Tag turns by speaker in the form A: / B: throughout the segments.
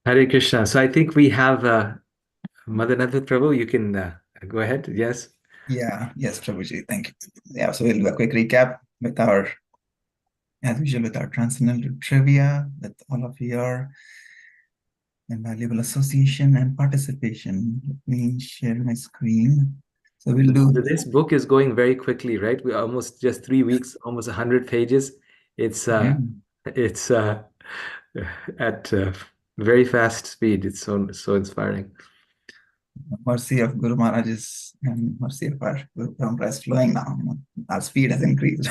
A: Hare Krishna. So I think we have Madhanatha Prabhu. You can go ahead. Yes.
B: Yes, Prabhuji, thank you. So we'll do a quick recap as usual, with our transcendental trivia, with all of your invaluable association and participation. Let me share my screen. So we'll
A: So
B: do,
A: this book is going very quickly, right? We almost just 3 weeks, almost 100 pages. It's
B: yeah,
A: uh, it's at very fast speed. It's so inspiring.
B: mercy of Guru Maharaj's and mercy of our Guru Parampara is flowing now. Our speed has increased.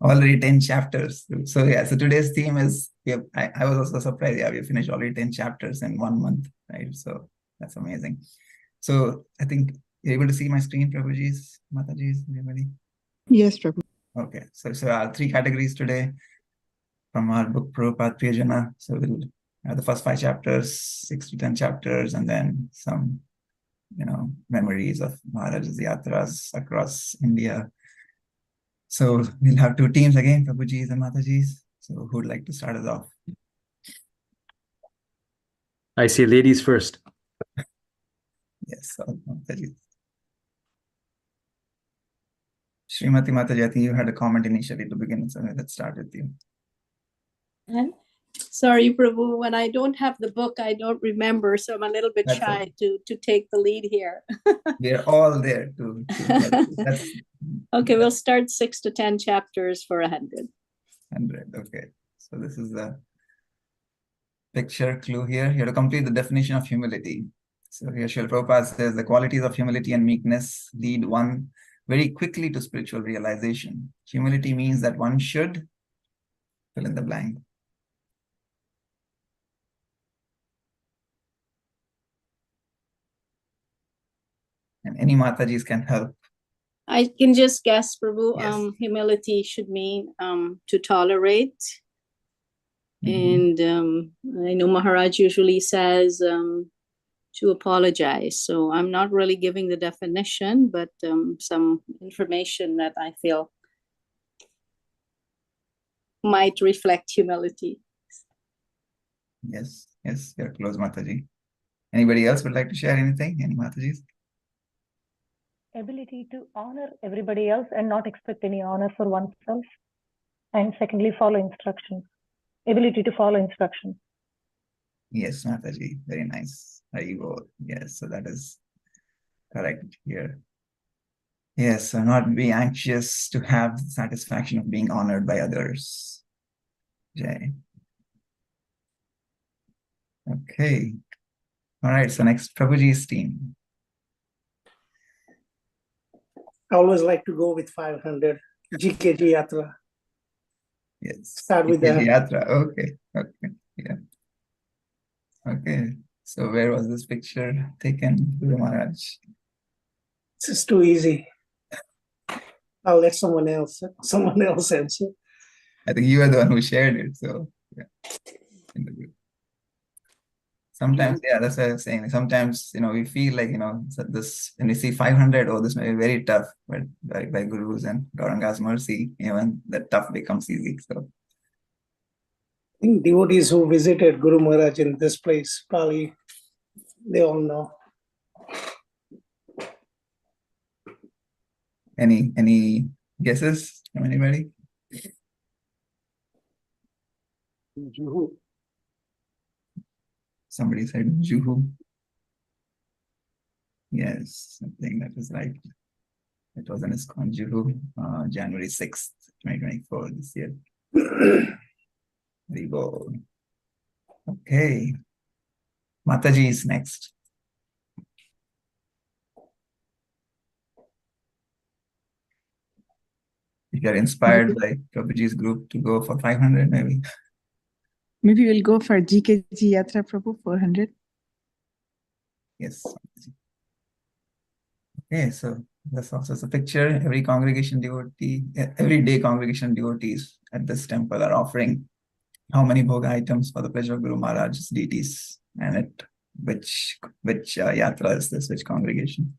B: Already 10 chapters. So today's theme is, I was also surprised. Yeah, we finished already 10 chapters in 1 month, right? So that's amazing. So I think you're able to see my screen, Prabhuji's, Mataji's, everybody?
C: Yes, Prabhu.
B: Okay, so our three categories today from our book Prabhupada Priyajana. So we'll have the first 5 chapters, 6 to 10 chapters, and then some, memories of Maharaj's yatras across India. So we'll have two teams again, Prabhuji's and Mataji's. So who would like to start us off?
A: I see ladies first.
B: Yes, so Mataji. Srimati Mataji, I think you had a comment initially to begin, so let's start with you.
D: Sorry, Prabhu, when I don't have the book, I don't remember, so I'm a little bit
B: That's
D: shy
B: okay.
D: to take the lead here.
B: We're all there to that's
D: Okay, we'll start 6 to 10 chapters for 100.
B: 100. Okay, so this is the picture clue here. You have to complete the definition of humility. So here Srila Prabhupada says the qualities of humility and meekness lead one very quickly to spiritual realization. Humility means that one should fill in the blank. And any Matajis can help.
D: I can just guess, Prabhu.
B: Yes.
D: Humility should mean to tolerate. And I know Maharaj usually says to apologize. So I'm not really giving the definition, but some information that I feel might reflect humility.
B: Yes, you're close, Mataji. Anybody else would like to share anything? Any Matajis?
E: Ability to honor everybody else and not expect any honor for oneself. And secondly, follow instructions. Ability to follow instructions.
B: Yes, Mataji, very nice. There you go. Yes, so that is correct here. Yes, so not be anxious to have the satisfaction of being honored by others. Jay. Okay. All right, so next, Prabhuji's team.
F: I always like to go with 500 GKG Yatra.
B: Yes.
F: Start with that.
B: Yatra. Okay. Yeah. Okay. So where was this picture taken, Guru Maharaj?
F: This is too easy. I'll let someone else answer.
B: I think you are the one who shared it. So yeah. In the group. Sometimes, yeah, that's what I was saying. Sometimes, we feel like, this, when we see 500, oh, this may be very tough, but by Guru's and Gauranga's mercy, even the tough becomes easy. So
F: I think devotees who visited Guru Maharaj in this place, probably they all know.
B: any guesses from anybody?
F: Juhu.
B: Somebody said Juhu. Yes, I think that is right. It was an ISKCON Juhu, January 6th, 2024, this year. Very bold. Okay. Mataji is next. If you're inspired by Prabhuji's group to go for 500, maybe.
C: Maybe we'll go for GKG Yatra Prabhu 400.
B: Yes. Okay, so that's also a picture. Every congregation devotee, every day congregation devotees at this temple are offering how many bhoga items for the pleasure of Guru Maharaj's deities, and at which yatra is this, which congregation?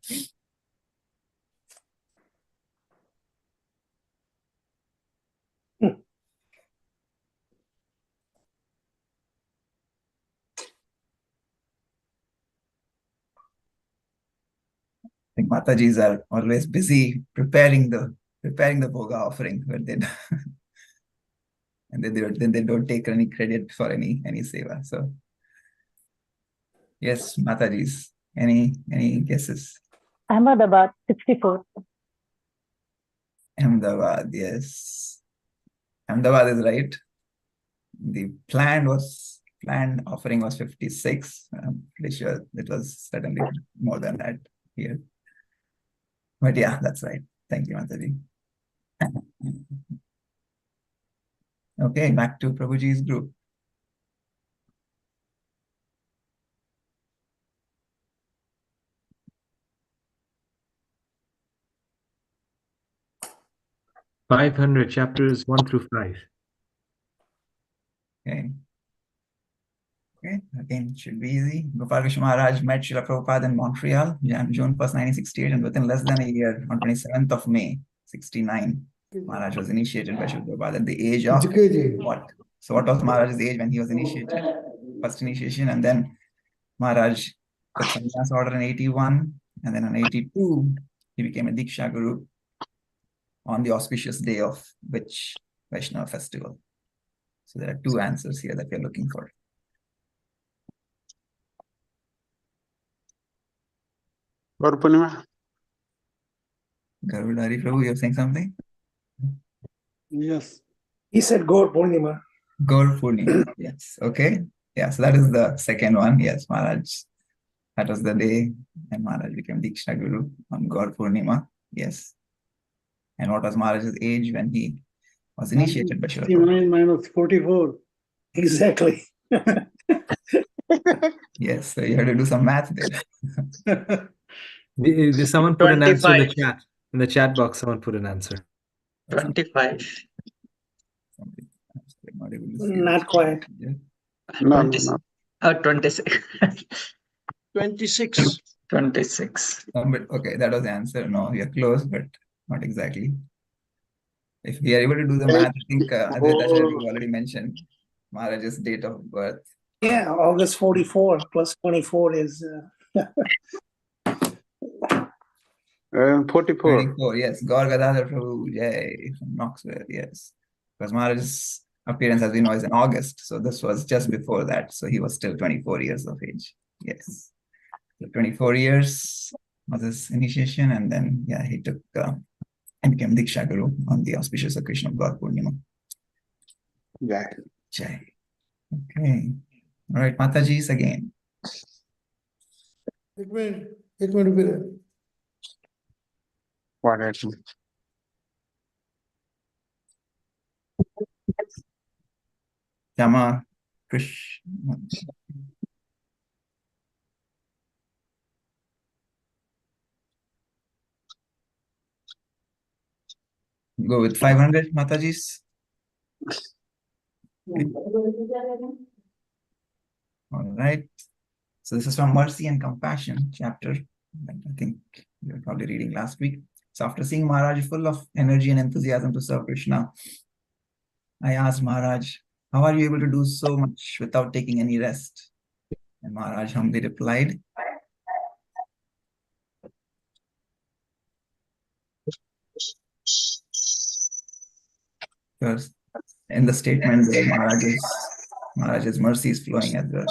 B: think Matajis are always busy preparing the bhoga offering, but they and then they don't take any credit for any seva. So yes, Matajis. Any guesses?
E: Ahmedabad, 64.
B: Ahmedabad, yes. Ahmedabad is right. The planned offering was 56. I'm pretty sure it was certainly more than that here. But yeah, that's right. Thank you, Mataji. Okay, back to Prabhuji's group.
A: $500 chapters 1 through 5.
B: Okay. Okay, again, should be easy. Gopal Krishna Maharaj met Srila Prabhupada in Montreal, June 1st, 1968, and within less than a year, on 27th of May, 69, Maharaj was initiated by Srila Prabhupada at the age of what? So what was Maharaj's age when he was initiated? First initiation, and then Maharaj took sannyas order in 81, and then in 82, he became a Diksha Guru on the auspicious day of which Vaishnava festival? So there are two answers here that we're looking for.
G: Gaur Purnima.
B: Garudari Prabhu, you're saying something?
G: Yes.
F: He said Gaur Purnima.
B: Gaur Purnima, yes. Okay. Yeah, so that is the second one. Yes, Maharaj. That was the day and Maharaj became Diksha Guru on Gaur Purnima. Yes. And what was Maharaj's age when he was initiated by Srila Prabhupada?
G: 59 minus 44.
F: Exactly.
B: Yes, so you have to do some math there.
A: Did someone put an answer in the
H: 25.
A: chat? In the chat box, someone put an answer.
H: 25.
B: Not able to see
F: Not
B: the
F: quite.
B: chat. Yeah.
G: No,
H: 26. 26.
G: 26.
H: 26.
B: But okay, that was the answer. No, we are close, but not exactly. If we are able to do the math, I think Advaita Acharya already mentioned Maharaj's date of birth.
F: Yeah, August 44 plus 24 is
G: 44.
B: 24, yes. Gaur Gadadhar Prabhu, yay, from Knoxville, yes. Because Maharaj's appearance, as we know, is in August. So this was just before that. So he was still 24 years of age. Yes. So 24 years was his initiation. And then, yeah, he took and became Diksha Guru on the auspicious occasion of Gaur Purnima.
G: Yeah.
B: Jai. Okay. All right, Mataji's again.
F: it will be there.
G: What happened?
B: Yama Krishna. Go with 500, Mataji's. Okay. All right. So this is from Mercy and Compassion chapter. I think you were probably reading last week. So after seeing Maharaj full of energy and enthusiasm to serve Krishna, I asked Maharaj, how are you able to do so much without taking any rest? And Maharaj humbly replied, because in the statement there, Maharaj's mercy is flowing as well.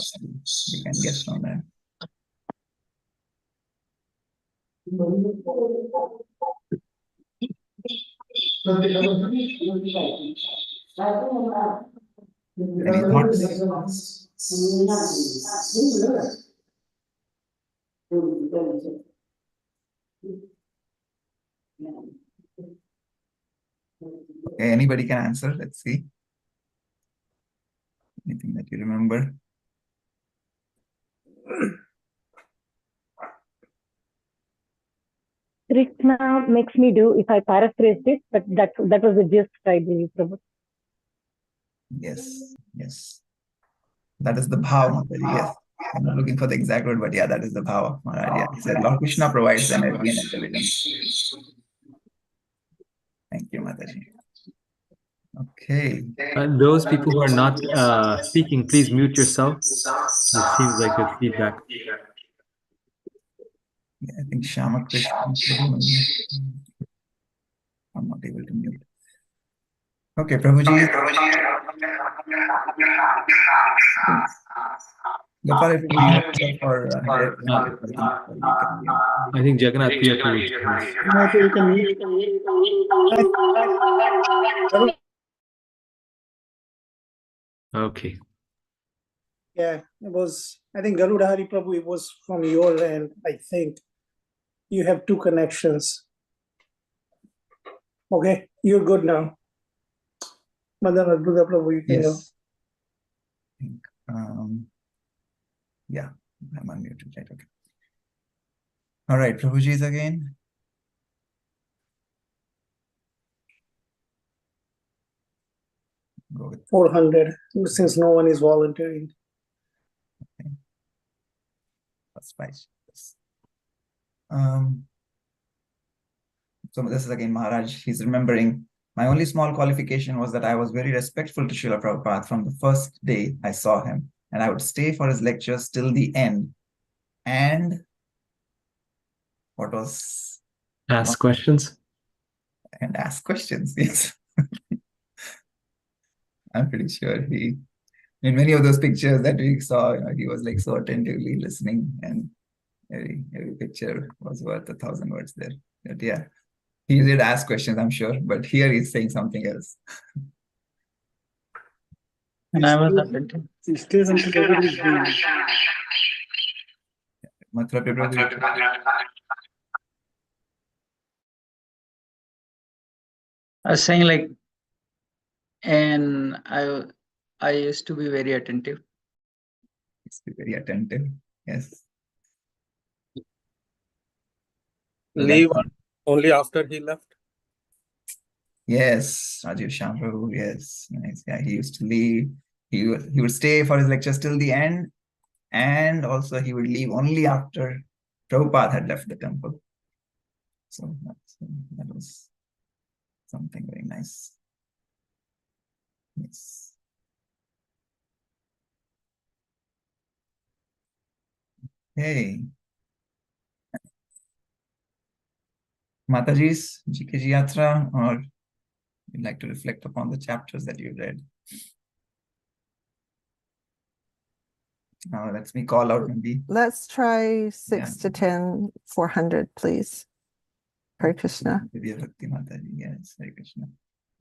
B: You can guess from that. Any thoughts? Okay, anybody can answer. Let's see. Anything that you remember?
E: Krishna makes me do, if I paraphrased it, but that was the gist, I believe, Prabhu.
B: Yes, yes. That is the bhava, Mataji, yes. I'm not looking for the exact word, but yeah, that is the bhava, Maharaj. Yeah. He said, Lord Krishna provides energy and intelligence. Thank you, Mataji. Okay.
A: Those people who are not speaking, please mute yourself. It seems like there's feedback.
B: Yeah, I think Shama Krishna. I'm not able to mute. Okay, Prabhuji. Gopal, if you mute yourself or
A: I think Jagannath Prabhu.
G: I think you can mute.
A: Okay.
F: Yeah, it was, I think Garuda Hari Prabhu, it was from your end, I think. You have two connections. Okay, you're good now. Madan Adbhuta Prabhu, you can go.
B: Yes. I think, yeah, I'm unmuted, right? Okay. All right, Prabhuji's again. Go with
F: 400, since no one is volunteering.
B: first 5. So this is again Maharaj. He's remembering, my only small qualification was that I was very respectful to Srila Prabhupada from the first day I saw him, and I would stay for his lectures till the end. And what was?
A: Ask questions.
B: And ask questions. Yes. I'm pretty sure he, in many of those pictures that we saw, he was like so attentively listening, and every picture was worth 1,000 words there. But yeah, he did ask questions, I'm sure, but here he's saying something else.
H: And I was attentive.
G: It stays until everybody's done.
B: Mathura Prabhu.
H: I was saying like, and I used to be very attentive.
B: Very attentive. Yes.
I: Leave only after he left.
B: Yes, Rajiv Shamprabhu, yes. Nice. Yeah, he used to leave. He would stay for his lectures till the end, and also he would leave only after Prabhupada had left the temple. So that was something very nice. Yes. Hey. Mataji's GKG Yatra, or you'd like to reflect upon the chapters that you read? Now let me call out maybe.
J: Let's try 6 to 10, 400, please. Hare Krishna.
B: Divya Bhakti Mataji, yes, Hare Krishna.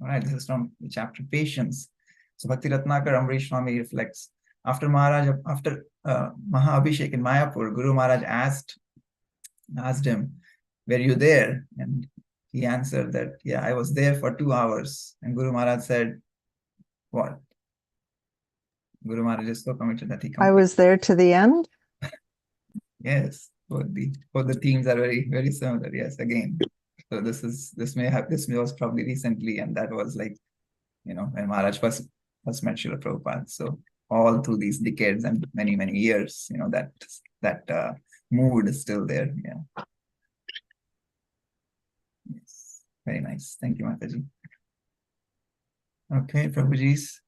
B: All right, this is from the chapter Patience. So Bhakti Ratnakar Amrish Swami reflects, after Maha Abhishek in Mayapur, Guru Maharaj asked him, were you there? And he answered that, yeah, I was there for 2 hours. And Guru Maharaj said, what? Guru Maharaj is so committed that he
J: I was there to the end.
B: Yes, both the themes are very, very similar. Yes, again. So this was probably recently, and that was like, when Maharaj first met Srila Prabhupada. So all through these decades and many, many years, that mood is still there. Yeah. Yes. Very nice. Thank you, Mataji. Okay, Prabhuji's.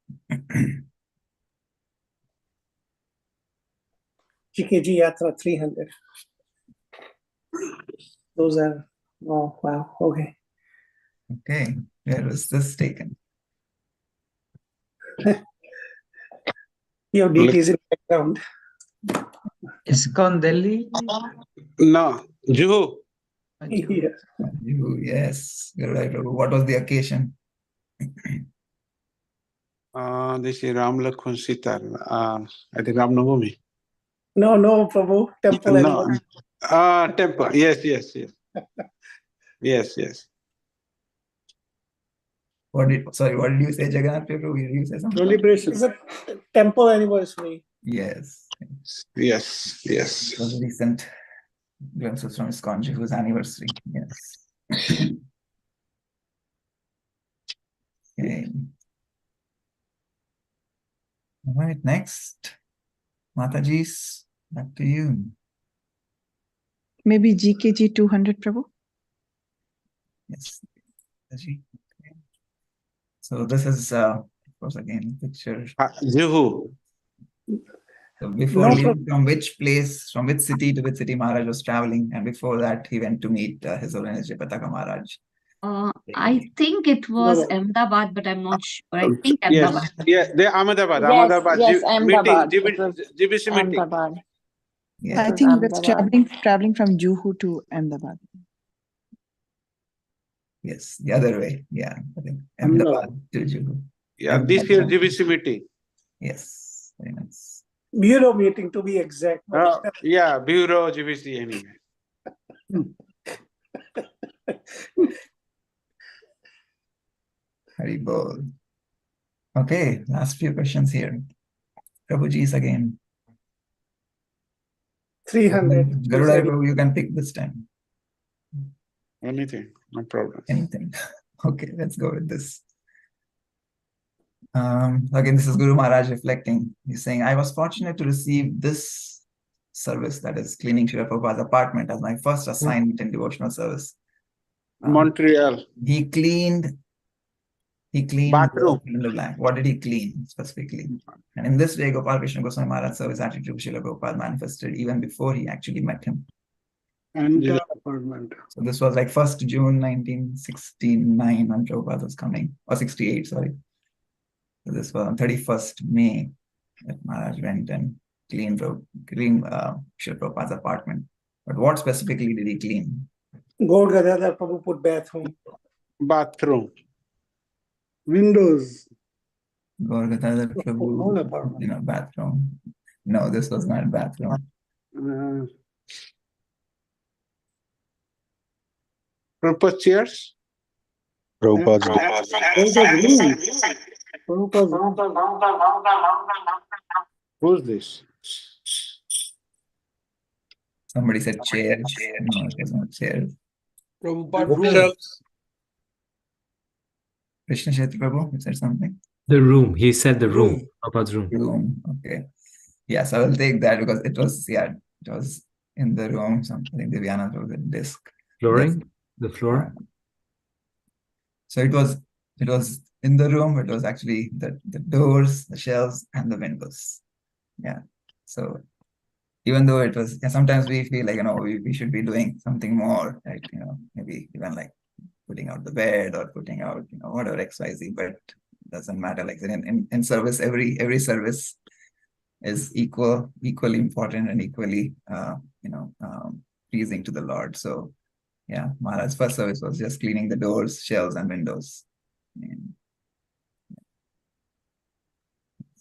F: GKG Yatra 300. Those are, oh, wow, okay.
B: Okay, where was this taken?
F: Your DTs in the background.
H: ISKCON Delhi?
I: No, Juhu.
F: Yeah.
B: Yes, you're right, Prabhu. What was the occasion?
I: This is Ram Lakshman Sita. I think Ram Navami.
F: No, Prabhu, temple animal.
I: No. Temple. Yes. Yes.
B: What did you say, Jagannath Prabhu? Did you say something?
G: Celebration.
F: It's a temple anniversary.
B: Yes.
I: Yes.
B: It was a recent glimpses from ISKCON Juhu's anniversary. Yes. Okay. All right, next. Mataji's, back to you.
C: Maybe GKG 200, Prabhu.
B: Yes. Mataji. Okay. So this is, of course, again, picture.
I: Juhu.
B: So before
F: No
B: leaving, from which place, from which city to which city Maharaj was traveling, and before that he went to meet His Holiness Jayapataka Maharaj.
K: I think it was
F: no.
K: Ahmedabad, but I'm not sure. I think
I: Yes,
K: Ahmedabad.
I: yeah, they Ahmedabad,
L: Yes,
I: Ahmedabad
L: yes,
I: meeting,
L: Ahmedabad. It was
I: GBC meeting.
L: Ahmedabad.
B: Yeah.
C: I
L: was
C: think he was
L: Ahmedabad.
C: traveling from Juhu to Ahmedabad.
B: Yes, the other way. Yeah, I think
G: Ahmedabad.
B: Ahmedabad to Juhu.
I: Yeah, this year GBC meeting.
B: Yes, very nice.
F: Bureau meeting to be exact.
I: Yeah, Bureau GBC anyway.
B: Very bold. Okay, last few questions here. Prabhuji's again.
F: 300.
B: Garuda Prabhu, you can pick this time.
I: Anything, no problem.
B: Anything. Okay, let's go with this. Again, this is Guru Maharaj reflecting. He's saying, I was fortunate to receive this service, that is cleaning Srila Prabhupada's apartment, as my first assignment in devotional service.
I: Montreal.
B: He cleaned
I: Bathroom.
B: fill in the blank. What did he clean specifically? And in this way, Gopal Krishna Goswami Maharaj's service attitude to Srila Prabhupada manifested even before he actually met him.
G: And apartment.
B: So this was like 1st June 1969 when Prabhupada was coming, or 68, sorry. So this was on 31st May that Maharaj went and cleaned Srila Prabhupada's apartment. But what specifically did he clean?
F: Gaur Gadadhar Prabhu put bathroom.
I: Bathroom.
G: Windows.
B: Gaur Gadadhar
G: Whole
B: Prabhu,
G: apartment.
B: bathroom. No, this was not bathroom.
I: Purpose chairs.
G: Prabhupada's room.
I: Who's this?
B: Somebody said chairs. No, it was not chairs.
I: Bookshelves.
B: Krishna Shetty Prabhu, you said something?
A: The room. He said the room. Prabhupada's room.
B: Room. Okay. Yes, I will take that because it was in the room. Something Divyana was a disc.
A: Flooring. The floor.
B: So it was in the room. It was actually the doors, the shelves, and the windows. Yeah. So even though it was, sometimes we feel like we should be doing something more, right? Maybe even like putting out the bed or putting out whatever XYZ, but it doesn't matter. Like in service, every service is equally important and equally pleasing to the Lord. So yeah, Maharaj's first service was just cleaning the doors, shelves, and windows.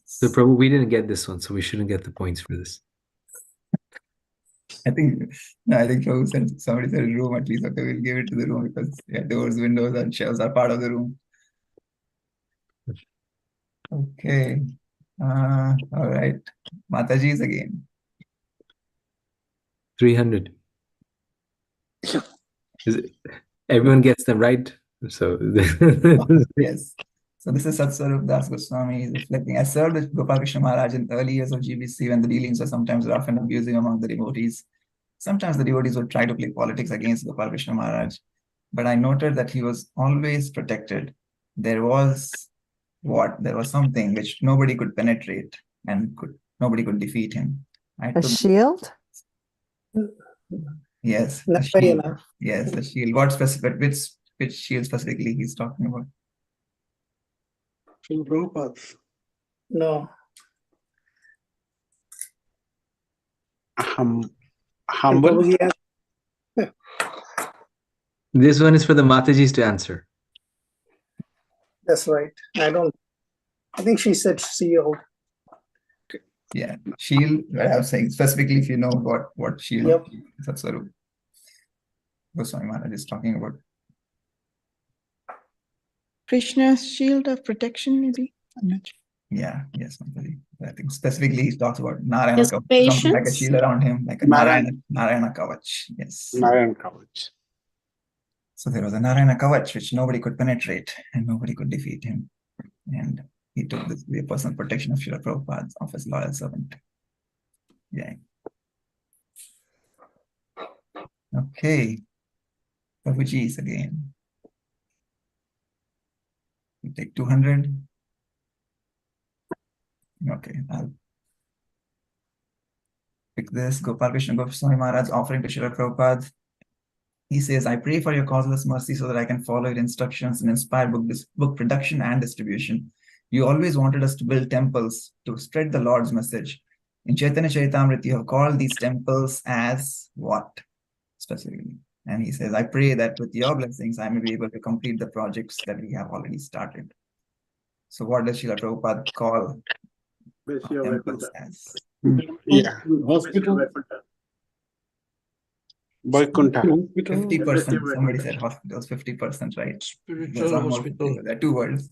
A: So Prabhu, we didn't get this one, so we shouldn't get the points for this.
B: I think Prabhu said, somebody said room at least. Okay, we'll give it to the room because doors, windows, and shelves are part of the room. Okay. All right. Mataji's again.
A: 300. Everyone gets them right. So
B: Yes. So this is Satswarup Das Goswami reflecting. I served with Gopal Krishna Maharaj in the early years of GBC when the dealings were sometimes rough and abusive among the devotees. Sometimes the devotees would try to play politics against Gopal Krishna Maharaj, but I noted that he was always protected. There was something which nobody could penetrate and nobody could defeat him.
J: A shield?
B: Yes.
F: Not fair enough.
B: Yes, the shield. What specific? Which shield specifically he's talking about?
G: Prabhupada.
F: No.
I: Humble.
F: Prabhuji has-
A: this one is for the Matajis to answer.
F: That's right. I think she said shield.
B: Yeah, shield. What I was saying specifically, if you know what shield,
F: Yep.
B: Satswarup Goswami Maharaj is talking about.
C: Krishna's shield of protection, maybe? I'm not sure.
B: Yeah, yes, Mataji. I think specifically he talks about Narayana
D: His
B: Kavach, something like a
D: patience.
B: shield around him, like a Narayana Kavach. Yes.
I: Narayan Kavach.
B: So there was a Narayana Kavach which nobody could penetrate and nobody could defeat him. And he took this to be a personal protection of Srila Prabhupada, of his loyal servant. Yeah. Okay. Prabhuji's again. We take 200. Okay. Pick this, Gopal Krishna Goswami Maharaj offering to Srila Prabhupada. He says, I pray for your causeless mercy so that I can follow your instructions and inspire book production and distribution. You always wanted us to build temples to spread the Lord's message. In Chaitanya Charitamrita, you have called these temples as what? Specifically. And he says, I pray that with your blessings, I may be able to complete the projects that we have already started. So what does Srila Prabhupada call temples as?
I: Yeah.
G: Hospital.
I: Vaikuntha.
B: 50%. Somebody said hospitals, 50%, right? There's one more. There are two words.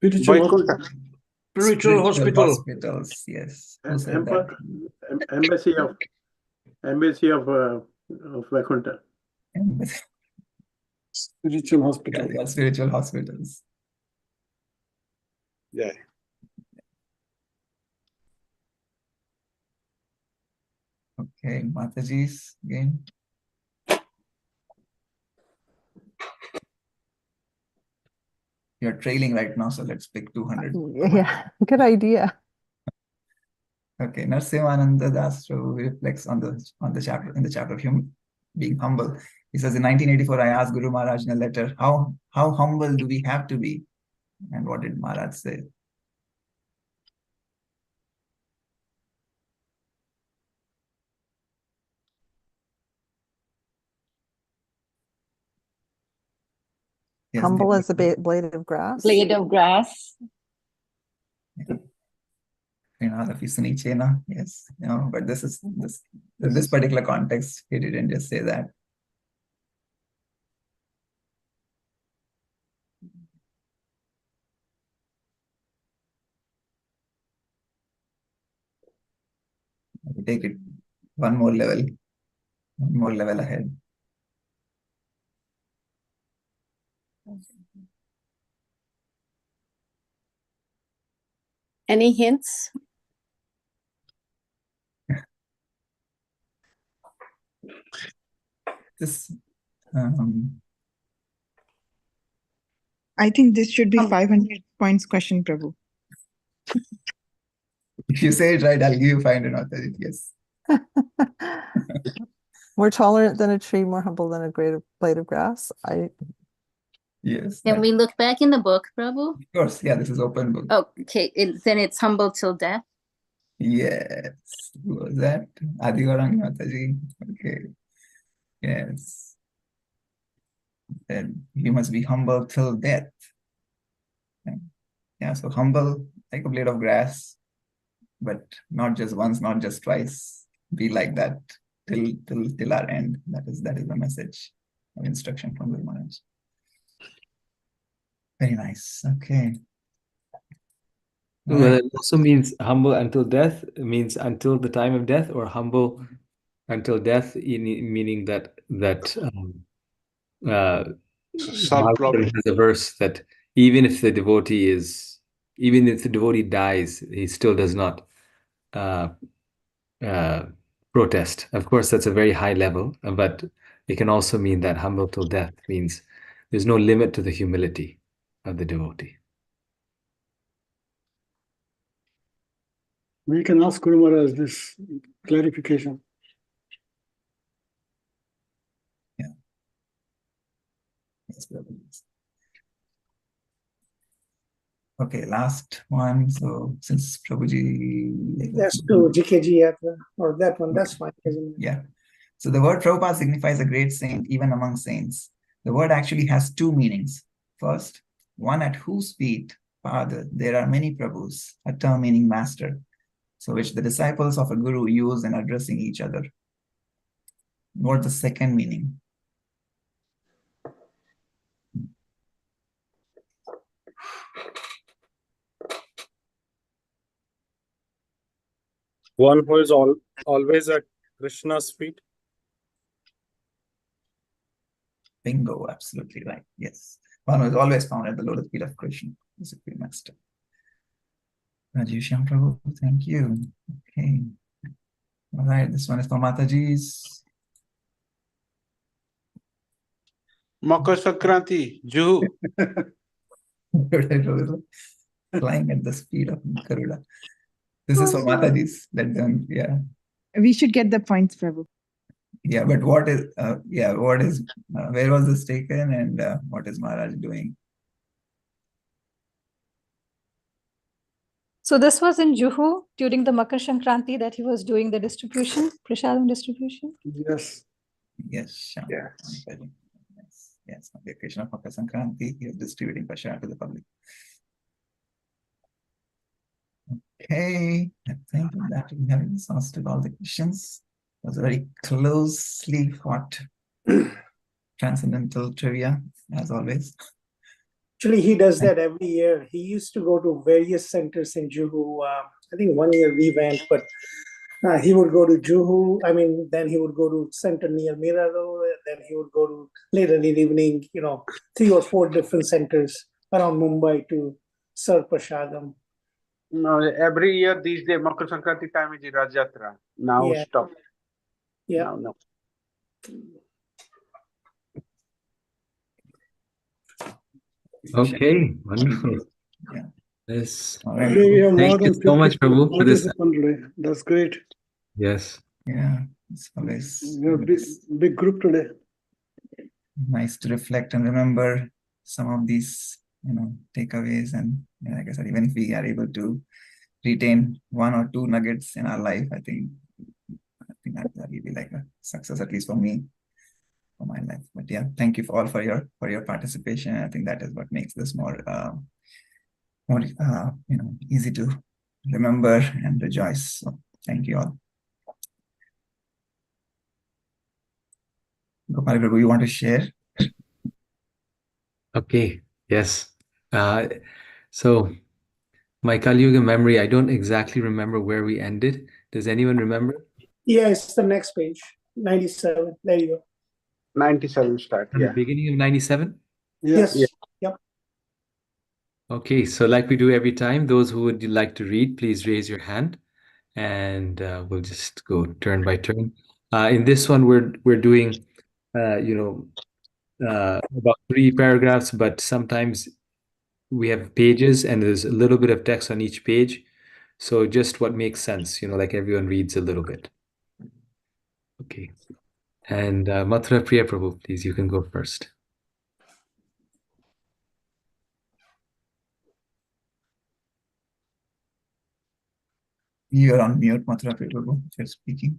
I: Vaikuntha.
B: Spiritual hospitals, yes. Who said that?
G: Embassy of Vaikuntha. Spiritual hospital.
B: Yeah, spiritual hospitals.
I: Yeah.
B: Okay, Mataji's again. You're trailing right now, so let's pick 200.
J: Yeah, good idea.
B: Okay, Narasimhananda Das Prabhu reflects on the chapter in the chapter of being humble. He says, in 1984, I asked Guru Maharaj in a letter, how humble do we have to be? And what did Maharaj say? Yes,
J: Humble as a blade of grass.
C: Blade of grass.
B: Yes, no, but this is in this particular context, he didn't just say that. We take it one more level ahead.
D: Any hints?
B: This
C: I think this should be 500 points question, Prabhu.
B: if you say it right, I'll give you 500 authority. Yes.
J: More tolerant than a tree, more humble than a great blade of grass.
B: Yes.
K: Can we look back in the book, Prabhu?
B: Of course, yeah, this is open book.
K: Oh, okay, then it's humble till death.
B: Yes. Who was that? Adi Gaurangi Mataji. Okay. Yes. Then you must be humble till death. Yeah, so humble like a blade of grass, but not just once, not just twice. Be like that till our end. That is the message of instruction from Guru Maharaj. Very nice. Okay.
A: Well, it also means humble until death, means until the time of death, or humble until death, meaning that Maharaj has a verse that even if the devotee dies, he still does not protest. Of course, that's a very high level, but it can also mean that humble till death means there's no limit to the humility of the devotee.
G: We can ask Guru Maharaj this clarification.
B: Yeah. Yes, okay, last one. So since Prabhuji,
F: That's to GKG Yatra, or that one, that's fine, isn't it?
B: Yeah. So the word Prabhupada signifies a great saint, even among saints. The word actually has two meanings. First, one at whose feet, Father, there are many Prabhus, a term meaning master, so which the disciples of a guru use in addressing each other. What's the second meaning?
L: One who is always at Krishna's feet.
B: Bingo, absolutely right. Yes. One who is always found at the lotus feet of Krishna, the Supreme Master. Rajiv Shyam Prabhu, thank you. Okay. All right, this one is for Mataji's.
I: Makar Sankranti, Juhu.
B: Flying at the speed of Garuda. This is for Mataji's. Let them, yeah.
C: We should get the points, Prabhu.
B: Yeah, but what is, where was this taken and what is Maharaj doing?
M: So this was in Juhu during the Makar Sankranti that he was doing the distribution, prasadam distribution.
G: Yes.
B: Yes, Shyam. Yes, on the occasion of Makar Sankranti, he was distributing prasad to the public. Okay, I think that we have exhausted all the questions. It was a very closely fought transcendental trivia, as always.
F: Actually, he does that every year. He used to go to various centers in Juhu. I think one year we went, but he would go to Juhu. I mean, then he would go to center near Mira Road. Then he would go to later in the evening, 3 or 4 different centers around Mumbai to serve prasadam.
I: No, every year these days, Makar Sankranti time is Raj Yatra. Now
F: Yeah.
I: stop.
F: Yeah.
I: No.
A: Okay, wonderful.
B: Yeah.
A: Yes.
G: Today we have more
A: Thank you
G: than
A: so much,
G: 50
A: Prabhu, for this.
G: participants today. That's great.
A: Yes.
B: Yeah, it's always
G: We have big group today.
B: nice to reflect and remember some of these, takeaways. And like I said, even if we are able to retain 1 or 2 nuggets in our life, I think that will be like a success, at least for me, for my life. But yeah, thank you for your participation. I think that is what makes this more easy to remember and rejoice. So thank you all. Gopal Prabhu, you want to share?
A: Okay. Yes. So my Kali Yuga memory, I don't exactly remember where we ended. Does anyone remember?
F: Yeah, it's the next page, 97. There you go.
I: 97 start.
A: From the beginning of 97?
F: Yes.
I: Yeah.
F: Yep.
A: Okay, so like we do every time, those who would like to read, please raise your hand, and we'll just go turn by turn. In this one, we're doing, about 3 paragraphs, but sometimes we have pages, and there's a little bit of text on each page. So just what makes sense, like everyone reads a little bit. Okay, and Mathura Priya Prabhu, please, you can go first.
B: You're on mute, Mathura Priya Prabhu, if you're speaking.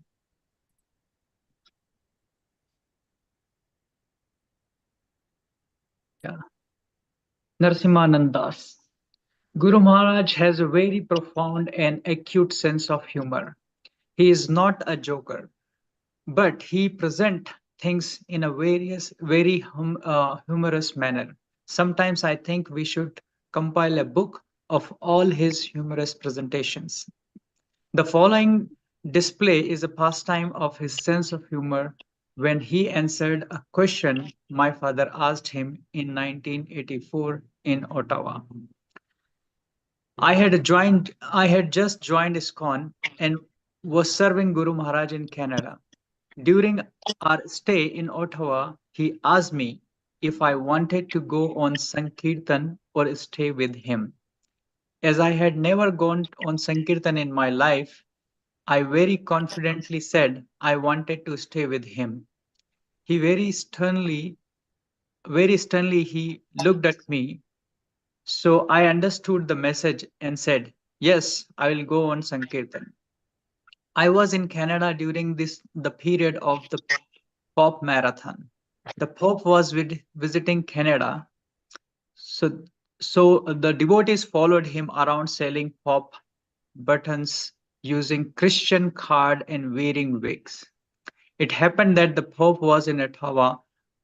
H: Yeah. Narasimhanand Das. Guru Maharaj has a very profound and acute sense of humor. He is not a joker, but he presents things in a very humorous manner. Sometimes I think we should compile a book of all his humorous presentations. The following display is a pastime of his sense of humor when he answered a question my father asked him in 1984 in Ottawa. I had just joined ISKCON and was serving Guru Maharaj in Canada. During our stay in Ottawa, he asked me if I wanted to go on Sankirtan or stay with him. As I had never gone on Sankirtan in my life, I very confidently said I wanted to stay with him. He very sternly he looked at me. So I understood the message and said, yes, I will go on Sankirtan. I was in Canada during the period of the Pop Marathon. The Pope was visiting Canada. So the devotees followed him around selling pop buttons using Christian card and wearing wigs. It happened that the Pope was in Ottawa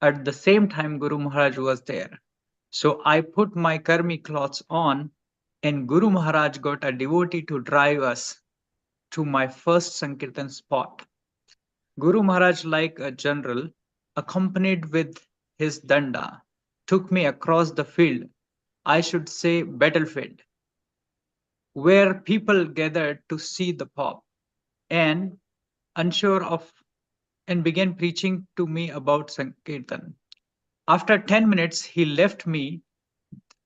H: at the same time Guru Maharaj was there. So I put my karmi clothes on and Guru Maharaj got a devotee to drive us to my first Sankirtan spot. Guru Maharaj, like a general, accompanied with his danda, took me across the field, I should say battlefield, where people gathered to see the Pope, and began preaching to me about Sankirtan. After 10 minutes, he left me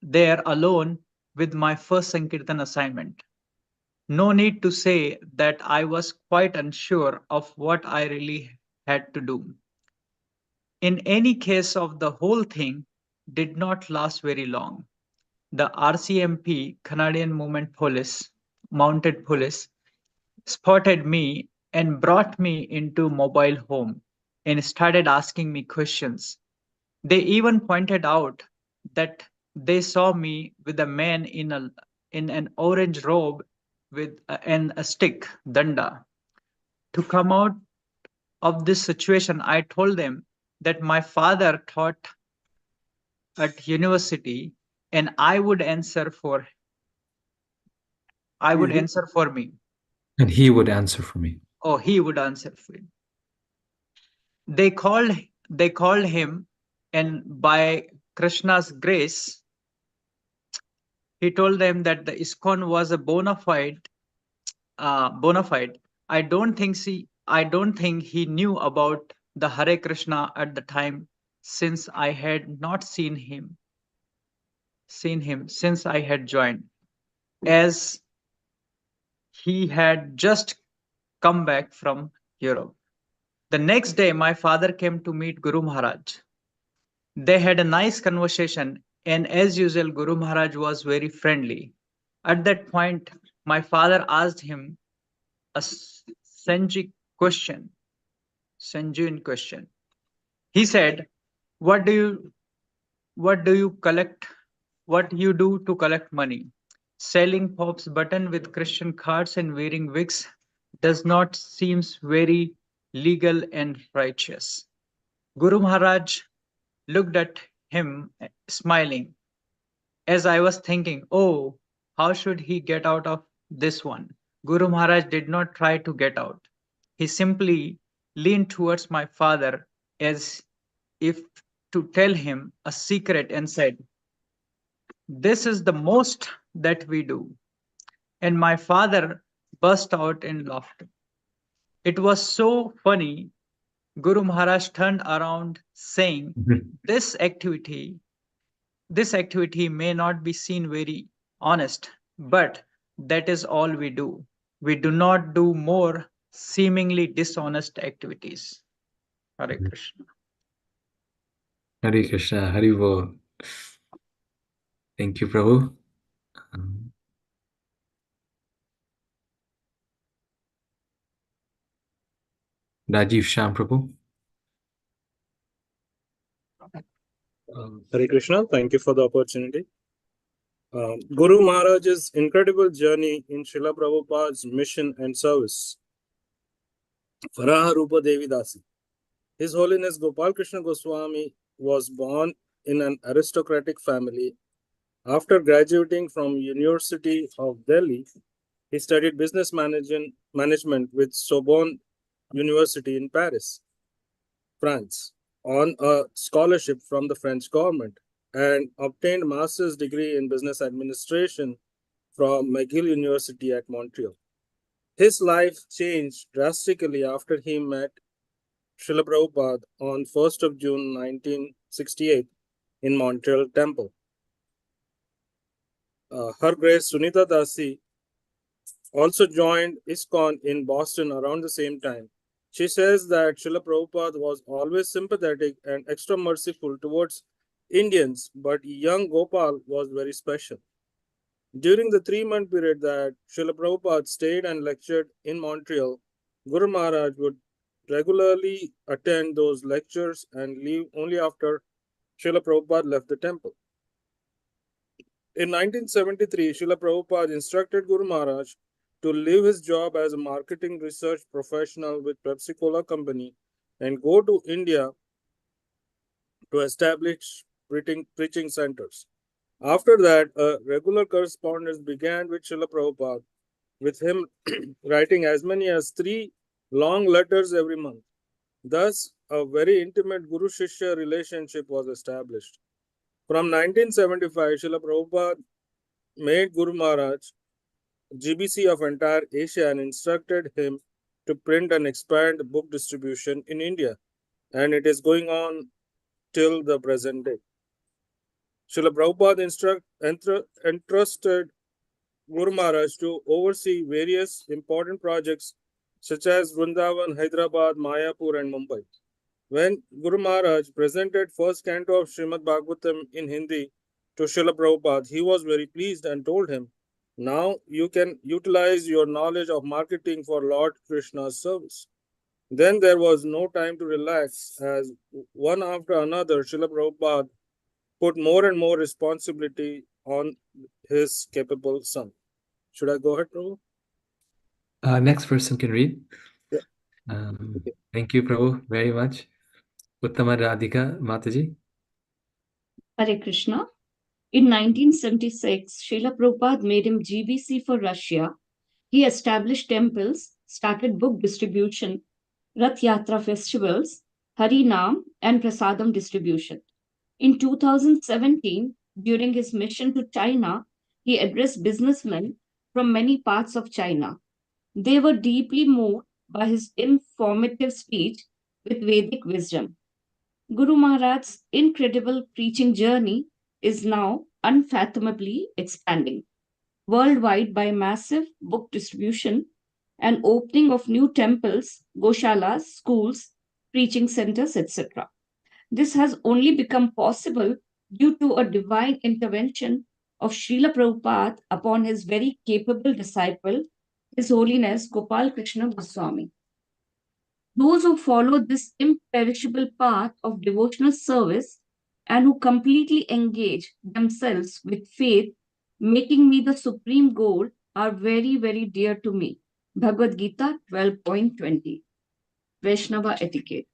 H: there alone with my first Sankirtan assignment. No need to say that I was quite unsure of what I really had to do. In any case of the whole thing did not last very long. The RCMP, Canadian Mounted Police, spotted me and brought me into mobile home and started asking me questions. They even pointed out that they saw me with a man in an orange robe with and a stick, danda. To come out of this situation, I told them that my father taught at university and I would answer for me.
A: And he would answer for me.
H: Oh, he would answer for me. They called him, and by Krishna's grace, he told them that the ISKCON was a bona fide. I don't think he knew about the Hare Krishna at the time, since I had not seen him since I had joined, as he had just come back from Europe. The next day, my father came to meet Guru Maharaj. They had a nice conversation, and as usual, Guru Maharaj was very friendly. At that point, my father asked him a Sanjin question. He said, "What do you collect? What you do to collect money? Selling Pop's button with Christian cards and wearing wigs does not seems very legal and righteous." Guru Maharaj looked at him, smiling. As I was thinking, oh, how should he get out of this one? Guru Maharaj did not try to get out. He simply leaned towards my father as if to tell him a secret and said, "This is the most that we do." And my father burst out in laughter. It was so funny. Guru Maharaj turned around saying, This activity may not be seen very honest, but that is all we do. We do not do more seemingly dishonest activities. Hare Krishna.
A: Hare Krishna, Hare Bol. Thank you, Prabhu. Rajiv Sham Prabhu.
L: Hare Krishna, thank you for the opportunity. Guru Maharaj's incredible journey in Srila Prabhupada's mission and service. Varaha Rupa Devi Dasi. His Holiness Gopal Krishna Goswami was born in an aristocratic family. After graduating from University of Delhi, he studied business management with Sorbonne University in Paris, France, on a scholarship from the French government, and obtained master's degree in business administration from McGill University at Montreal. His life changed drastically after he met Srila Prabhupada on 1st of June 1968 in Montreal Temple. Her Grace Sunita Dasi also joined ISKCON in Boston around the same time. She says that Srila Prabhupada was always sympathetic and extra merciful towards Indians, but young Gopal was very special. During the 3-month period that Srila Prabhupada stayed and lectured in Montreal, Guru Maharaj would regularly attend those lectures and leave only after Srila Prabhupada left the temple. In 1973, Srila Prabhupada instructed Guru Maharaj to leave his job as a marketing research professional with Pepsi Cola Company and go to India to establish preaching centers. After that, a regular correspondence began with Srila Prabhupada, with him writing as many as 3 long letters every month. Thus, a very intimate Guru-Shishya relationship was established. From 1975, Srila Prabhupada made Guru Maharaj GBC of entire Asia and instructed him to print and expand book distribution in India, and it is going on till the present day. Srila Prabhupada entrusted Guru Maharaj to oversee various important projects such as Vrindavan, Hyderabad, Mayapur, and Mumbai. When Guru Maharaj presented first canto of Srimad Bhagavatam in Hindi to Srila Prabhupada, he was very pleased and told him, now you can utilize your knowledge of marketing for Lord Krishna's service. Then there was no time to relax, as one after another, Srila Prabhupada put more and more responsibility on his capable son. Should I go ahead, Prabhu?
A: Next person can read.
L: Yeah.
A: Thank you, Prabhu, very much. Uttama Radhika Mataji.
N: Hare Krishna. In 1976, Srila Prabhupada made him GBC for Russia. He established temples, started book distribution, Rath Yatra festivals, Hari Naam, and Prasadam distribution. In 2017, during his mission to China, he addressed businessmen from many parts of China. They were deeply moved by his informative speech with Vedic wisdom. Guru Maharaj's incredible preaching journey is now unfathomably expanding worldwide by massive book distribution and opening of new temples, goshalas, schools, preaching centers, etc. This has only become possible due to a divine intervention of Srila Prabhupada upon his very capable disciple, His Holiness Gopal Krishna Goswami. Those who follow this imperishable path of devotional service and who completely engage themselves with faith, making me the supreme goal, are very, very dear to me. Bhagavad Gita 12.20. Vaishnava etiquette.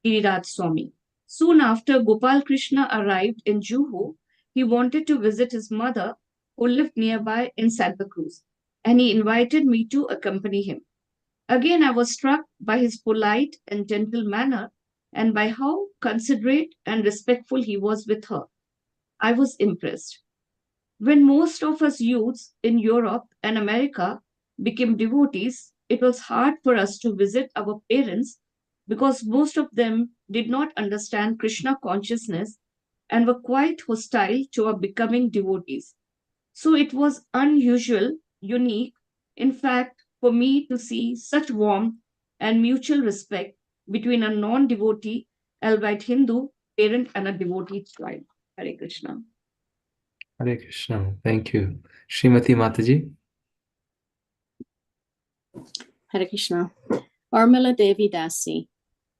N: Giriraj Swami. Soon after Gopal Krishna arrived in Juhu, he wanted to visit his mother, who lived nearby in Santa Cruz, and he invited me to accompany him. Again, I was struck by his polite and gentle manner and by how considerate and respectful he was with her. I was impressed. When most of us youths in Europe and America became devotees, it was hard for us to visit our parents because most of them did not understand Krishna consciousness and were quite hostile to our becoming devotees. So it was unusual, unique, in fact, for me to see such warmth and mutual respect between a non-devotee, albeit Hindu, parent and a devotee child. Hare Krishna.
A: Hare Krishna. Thank you. Srimati Mataji.
D: Hare Krishna. Armila Devi Dasi.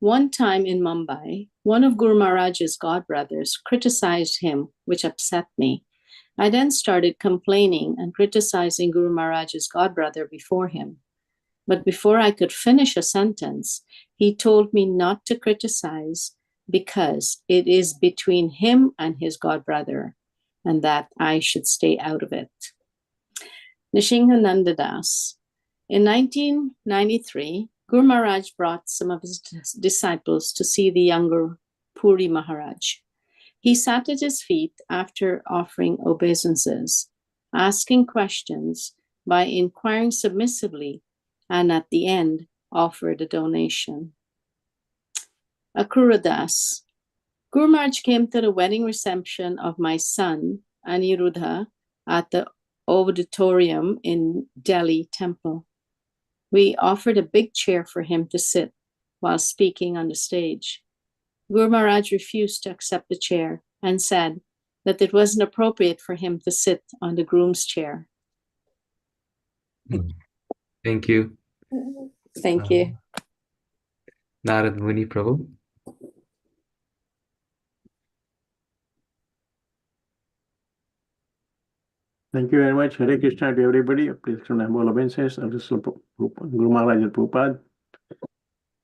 D: One time in Mumbai, one of Guru Maharaj's godbrothers criticized him, which upset me. I then started complaining and criticizing Guru Maharaj's godbrother before him. But before I could finish a sentence, he told me not to criticize because it is between him and his godbrother, and that I should stay out of it. Nrsimhananda Das. In 1993, Guru Maharaj brought some of his disciples to see the younger Puri Maharaj. He sat at his feet after offering obeisances, asking questions by inquiring submissively, and at the end offered a donation. Akrura Das. Guru Maharaj came to the wedding reception of my son, Aniruddha, at the auditorium in Delhi temple. We offered a big chair for him to sit while speaking on the stage. Guru Maharaj refused to accept the chair and said that it wasn't appropriate for him to sit on the groom's chair.
A: Thank you.
D: Thank you.
A: Narad Muni Prabhu.
O: Thank you very much. Hare Krishna to everybody. Please come humble obeisances of this Guru Maharaj Prabhupada.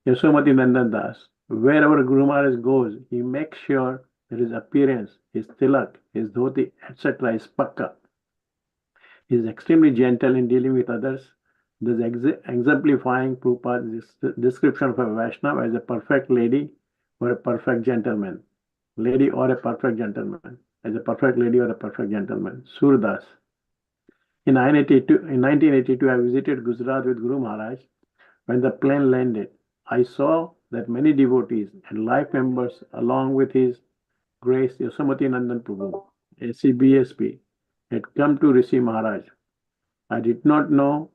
O: Yasomati Nandan Das. Wherever Guru Maharaj goes, he makes sure that his appearance, his tilak, his dhoti, etc. is pakka. He is extremely gentle in dealing with others, thus exemplifying Prabhupada's description of a Vaishnava as a perfect lady or a perfect gentleman. Lady or a perfect gentleman. As a perfect lady or a perfect gentleman. Surdas. In 1982, I visited Gujarat with Guru Maharaj. When the plane landed, I saw that many devotees and life members, along with His Grace Yasomati Nandan Prabhu, ACBSP, had come to receive Maharaj. I did not know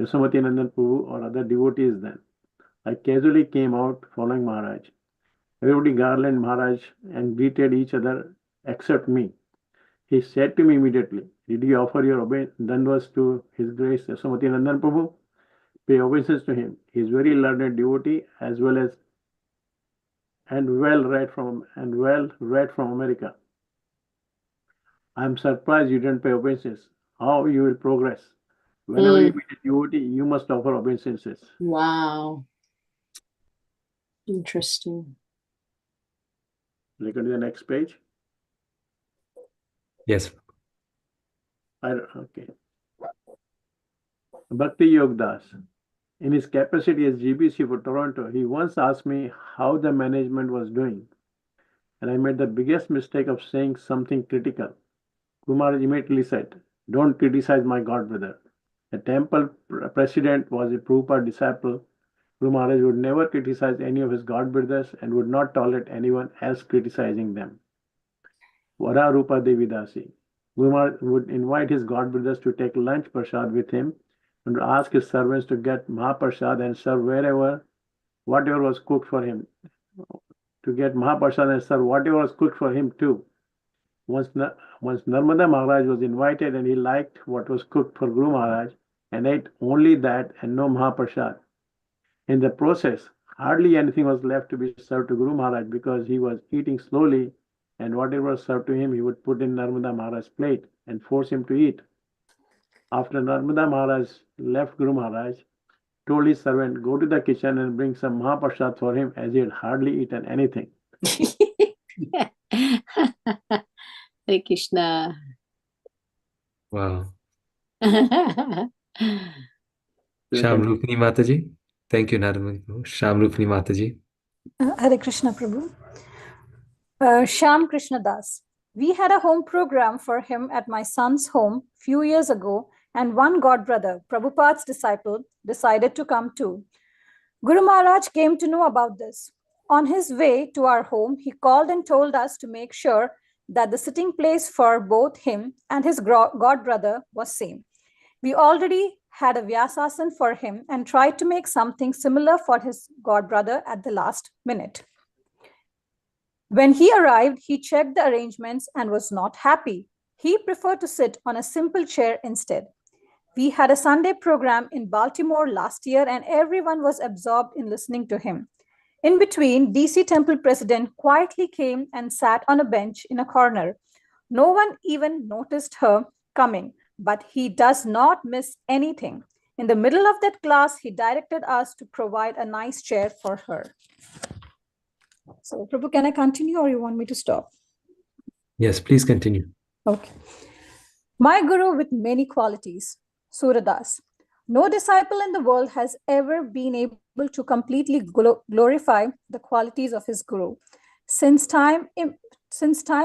O: Yasomati Nandan Prabhu or other devotees then. I casually came out following Maharaj. Everybody garlanded Maharaj and greeted each other except me. He said to me immediately, "Did you offer your dandavats to His Grace Yasomati Nandan Prabhu? Pay obeisance to him. He is very learned devotee as well as well read from America. I am surprised you didn't pay obeisances. How you will progress? Whenever you meet a devotee, you must offer obeisances."
D: Wow. Interesting.
O: Look at the next page.
A: Yes.
O: Okay. Bhakti Yog Das. In his capacity as GBC for Toronto, he once asked me how the management was doing. And I made the biggest mistake of saying something critical. Guru Maharaj immediately said, "Don't criticize my God brother." The temple president was a Prabhupada disciple. Guru Maharaj would never criticize any of his God brothers and would not tolerate anyone else criticizing them. Vara Rupa Devi Dasi. Guru Maharaj would invite his God brothers to take lunch prasad with him and ask his servants to get Mahaprasad and serve whatever was cooked for him. To get Mahaprasad and serve whatever was cooked for him too. Once Narmada Maharaj was invited and he liked what was cooked for Guru Maharaj and ate only that and no Mahaprasad. In the process, hardly anything was left to be served to Guru Maharaj because he was eating slowly, and whatever was served to him, he would put in Narmada Maharaj's plate and force him to eat. After Narmada Maharaj left, Guru Maharaj told his servant, "Go to the kitchen and bring some Mahaprasad for him," as he had hardly eaten anything.
D: Hare Krishna.
A: Wow. Shamrupini Mataji. Thank you, Narmada. Shamrupini Mataji.
M: Hare Krishna Prabhu. Sham Krishna Das. We had a home program for him at my son's home few years ago, and one godbrother, Prabhupada's disciple, decided to come too. Guru Maharaj came to know about this. On his way to our home, he called and told us to make sure that the sitting place for both him and his godbrother was same. We already had a Vyasasan for him and tried to make something similar for his godbrother at the last minute. When he arrived, he checked the arrangements and was not happy. He preferred to sit on a simple chair instead. We had a Sunday program in Baltimore last year and everyone was absorbed in listening to him. In between, DC Temple President quietly came and sat on a bench in a corner. No one even noticed her coming, but he does not miss anything. In the middle of that class, he directed us to provide a nice chair for her. So, Prabhu, can I continue or you want me to stop?
A: Yes, please continue.
M: Okay. My guru with many qualities, Suradas. No disciple in the world has ever been able to completely glorify the qualities of his guru. Since time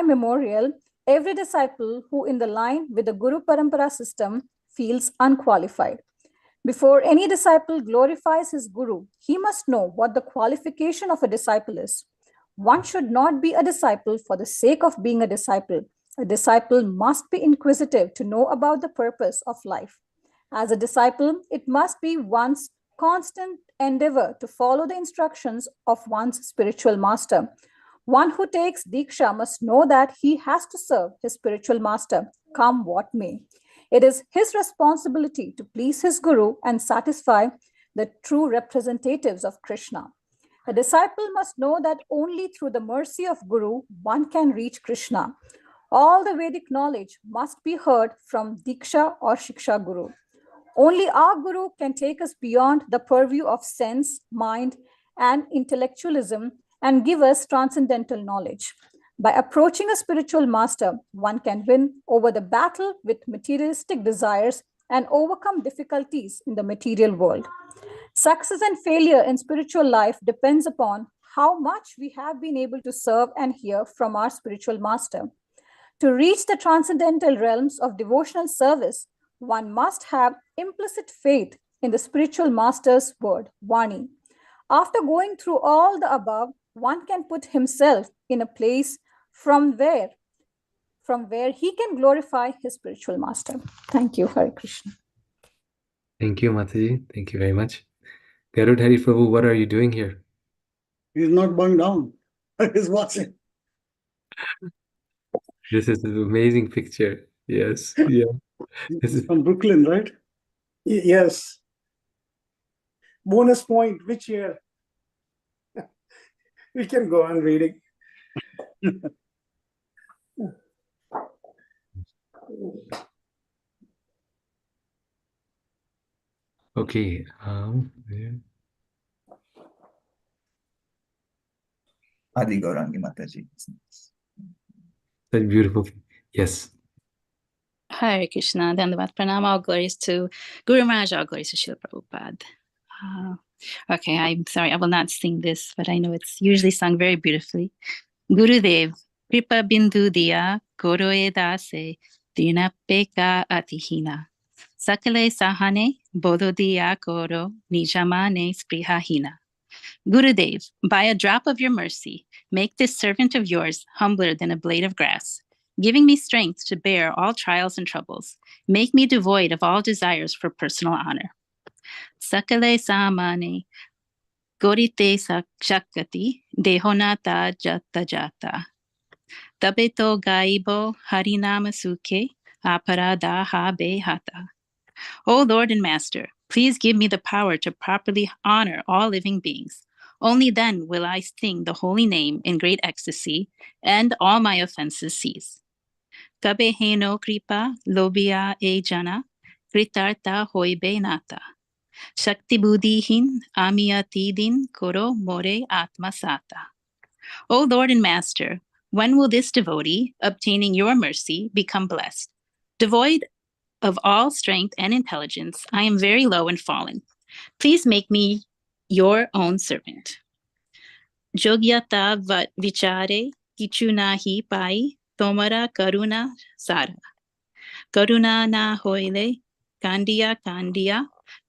M: immemorial, every disciple who in the line with the Guru Parampara system feels unqualified. Before any disciple glorifies his guru, he must know what the qualification of a disciple is. One should not be a disciple for the sake of being a disciple. A disciple must be inquisitive to know about the purpose of life. As a disciple, it must be one's constant endeavor to follow the instructions of one's spiritual master. One who takes Diksha must know that he has to serve his spiritual master, come what may. It is his responsibility to please his guru and satisfy the true representatives of Krishna. A disciple must know that only through the mercy of Guru, one can reach Krishna. All the Vedic knowledge must be heard from Diksha or Shiksha Guru. Only our Guru can take us beyond the purview of sense, mind, and intellectualism and give us transcendental knowledge. By approaching a spiritual master, one can win over the battle with materialistic desires and overcome difficulties in the material world. Success and failure in spiritual life depends upon how much we have been able to serve and hear from our spiritual master. To reach the transcendental realms of devotional service, one must have implicit faith in the spiritual master's word, Vani. After going through all the above, one can put himself in a place from where he can glorify his spiritual master. Thank you, Hare Krishna.
A: Thank you, Mataji. Thank you very much. Garud Hari Prabhu, what are you doing here?
G: He's not bowing down. He's watching.
A: This is an amazing picture. Yes. Yeah. This is
G: From Brooklyn, right?
F: Yes. Bonus point, which year? We can go on reading.
A: okay.
B: Adi Gaurangi Mataji.
A: That's beautiful. Yes.
K: Hare Krishna, Dandavat Pranam, all glories to Guru Maharaj, all glories to Srila Prabhupada. Okay, I'm sorry, I will not sing this, but I know it's usually sung very beautifully. Gurudev, Kripa Bindu Diya, Goroe Dase, Dinapeka Atihina. Sakale Sahane, Bodo Diya Goro, Nijamane Sprihahina. Gurudev, by a drop of your mercy, make this servant of yours humbler than a blade of grass, giving me strength to bear all trials and troubles. Make me devoid of all desires for personal honor. Sakale Samane, Gorite Shakati, Dehonata Jata Jata. Tabeto Gaibo Harinama Suke, Aparada Ha Behata. O Lord and Master, please give me the power to properly honor all living beings. Only then will I sing the holy name in great ecstasy, and all my offenses cease. Kabeheno kripa lobia e jana, kritarta hoibe nata. Shakti buddhihin amiyatidin koro more atma sata. O Lord and Master, when will this devotee, obtaining your mercy, become blessed? Devoid of all strength and intelligence, I am very low and fallen. Please make me your own servant. Jogyata vichare kichunahi pai tomara karuna sara. Karuna na hoile kandiya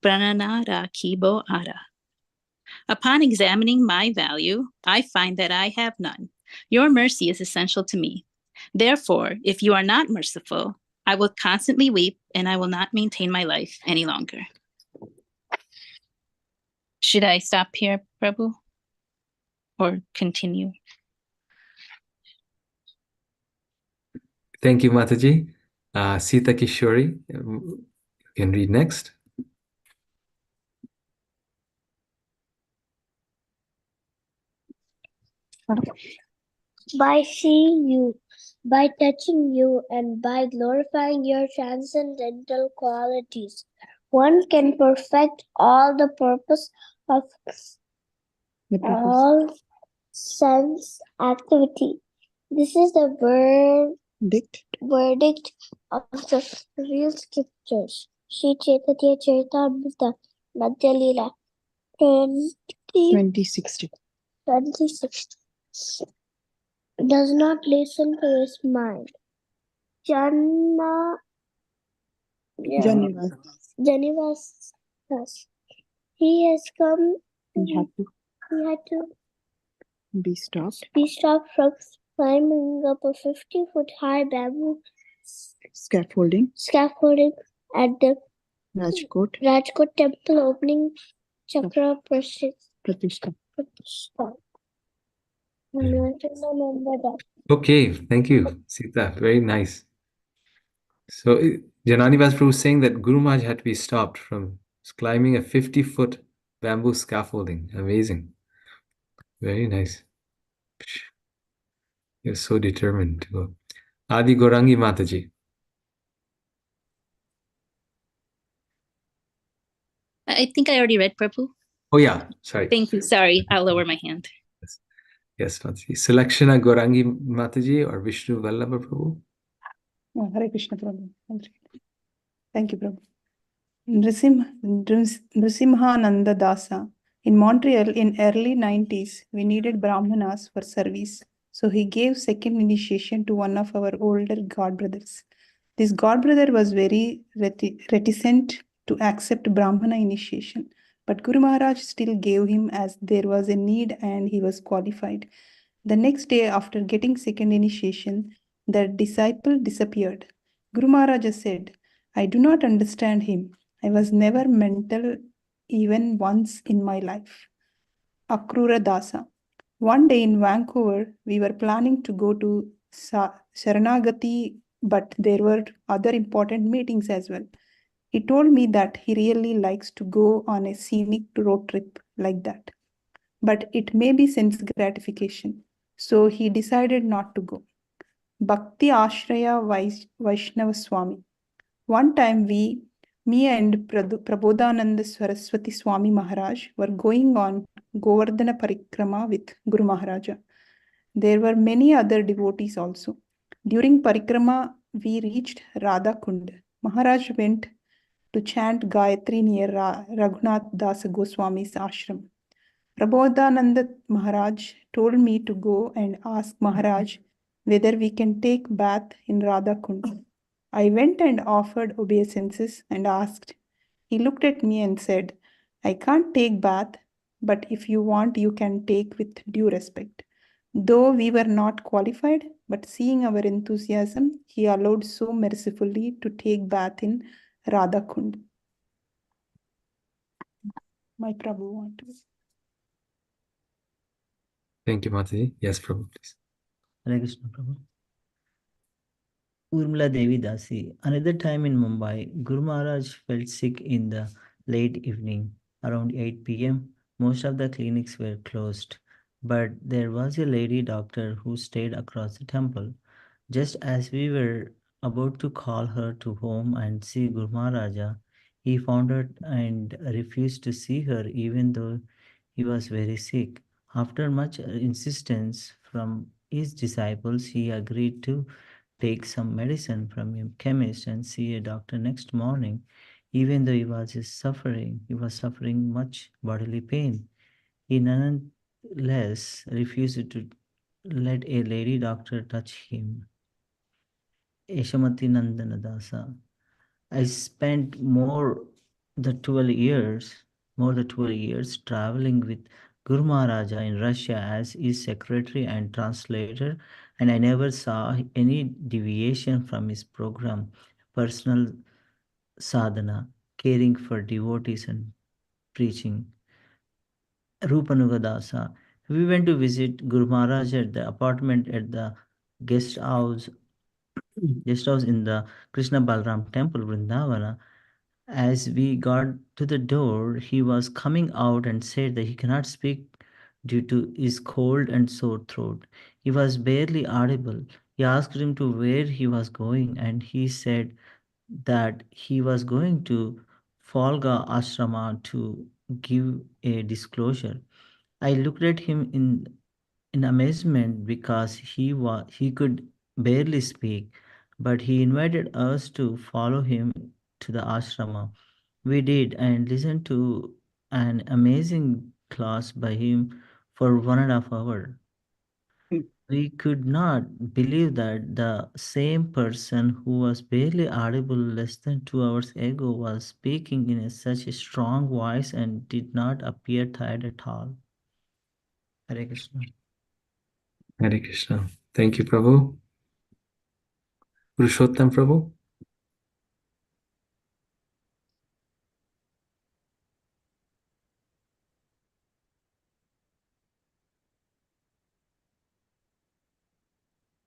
K: pranana rakibo ara. Upon examining my value, I find that I have none. Your mercy is essential to me. Therefore, if you are not merciful, I will constantly weep and I will not maintain my life any longer. Should I stop here, Prabhu? Or continue?
A: Thank you, Mataji. Sita Kishori, you can read next.
P: By seeing you, by touching you, and by glorifying your transcendental qualities, one can perfect all the purpose of all sense activity. This is the verdict of the real scriptures. Sri Chaitanya Charitamrita Madhya Leela 2060 does not listen to his mind. Janivas. He has come. He had to be stopped from climbing up a 50-foot high bamboo scaffolding at the Rajkot temple opening Chakra Pratishtha.
A: Okay, thank you, Sita. Very nice. So Janani Prabhu was saying that Guru Maharaj had to be stopped from climbing a 50-foot bamboo scaffolding. Amazing. Very nice. You're so determined to go. Adi Gaurangi Mataji.
K: I think I already read, Prabhu.
A: Oh, yeah. Sorry.
K: Thank you. Sorry, I'll lower my hand.
A: Yes, Mataji. Sulakshana Gaurangi Mataji or Vishnu Vallabha Prabhu.
Q: Hare Krishna Prabhu. Thank you, Prabhu. Nrisimhananda Dasa. In Montreal in early 90s, we needed Brahmanas for service. So he gave second initiation to one of our older godbrothers. This godbrother was very reticent to accept Brahmana initiation. But Guru Maharaj still gave him as there was a need and he was qualified. The next day after getting second initiation, the disciple disappeared. Guru Maharaj said, I do not understand him. I was never mental even once in my life. Akrura Dasa. One day in Vancouver, we were planning to go to Sharanagati, but there were other important meetings as well. He told me that he really likes to go on a scenic road trip like that, but it may be sense gratification, so he decided not to go. Bhakti Ashraya Vaishnava Swami. One time me and Prabodhananda Saraswati Swami Maharaj were going on Govardhana Parikrama with Guru Maharaja. There were many other devotees also. During Parikrama, we reached Radha Kund. Maharaj went to chant Gayatri near Raghunath Das Goswami's ashram. Prabodhananda Maharaj told me to go and ask Maharaj whether we can take bath in Radha Kund. I went and offered obeisances and asked. He looked at me and said, I can't take bath, but if you want, you can take with due respect. Though we were not qualified, but seeing our enthusiasm, he allowed so mercifully to take bath in Radha Kund. My Prabhu want to.
A: Thank you, Mataji. Yes, Prabhu, please.
R: Hare Krishna, Prabhu. Urmila Devi Dasi. Another time in Mumbai, Guru Maharaj felt sick in the late evening. Around 8 p.m., most of the clinics were closed, but there was a lady doctor who stayed across the temple. Just as we were about to call her to home and see Guru Maharaja, he found out and refused to see her even though he was very sick. After much insistence from his disciples, he agreed to take some medicine from a chemist and see a doctor next morning. Even though he was suffering much bodily pain. He nonetheless refused to let a lady doctor touch him. Yeshamati Nandana Dasa. I spent more than 12 years traveling with Guru Maharaja in Russia as his secretary and translator, and I never saw any deviation from his program, personal sadhana, caring for devotees and preaching. Rupanuga Dasa. We went to visit Guru Maharaj at the apartment at the guest house in the Krishna Balram temple, Vrindavana. As we got to the door, he was coming out and said that he cannot speak due to his cold and sore throat. He was barely audible. He asked him to where he was going, and he said that he was going to Folga Ashrama to give a disclosure. I looked at him in amazement because he could barely speak, but he invited us to follow him to the ashrama. We did and listened to an amazing class by him for 1.5 hours. We could not believe that the same person who was barely audible less than 2 hours ago was speaking in such a strong voice and did not appear tired at all. Hare Krishna.
A: Hare Krishna. Thank you, Prabhu. Purushottam Prabhu.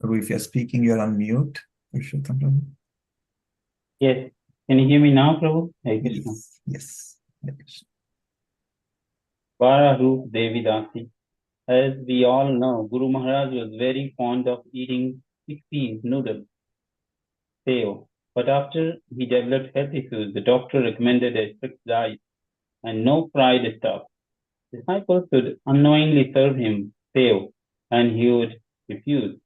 B: Prabhu, if you're speaking, you're on mute. Purushottam Prabhu.
S: Yes. Can you hear me now, Prabhu? Hare Krishna.
B: Yes. Hare Krishna.
S: Varahu Devi Dasi. As we all know, Guru Maharaj was very fond of eating chickpeas noodles, seo. But after he developed health issues, the doctor recommended a strict diet and no fried stuff. Disciples would unknowingly serve him seo, and he would refuse.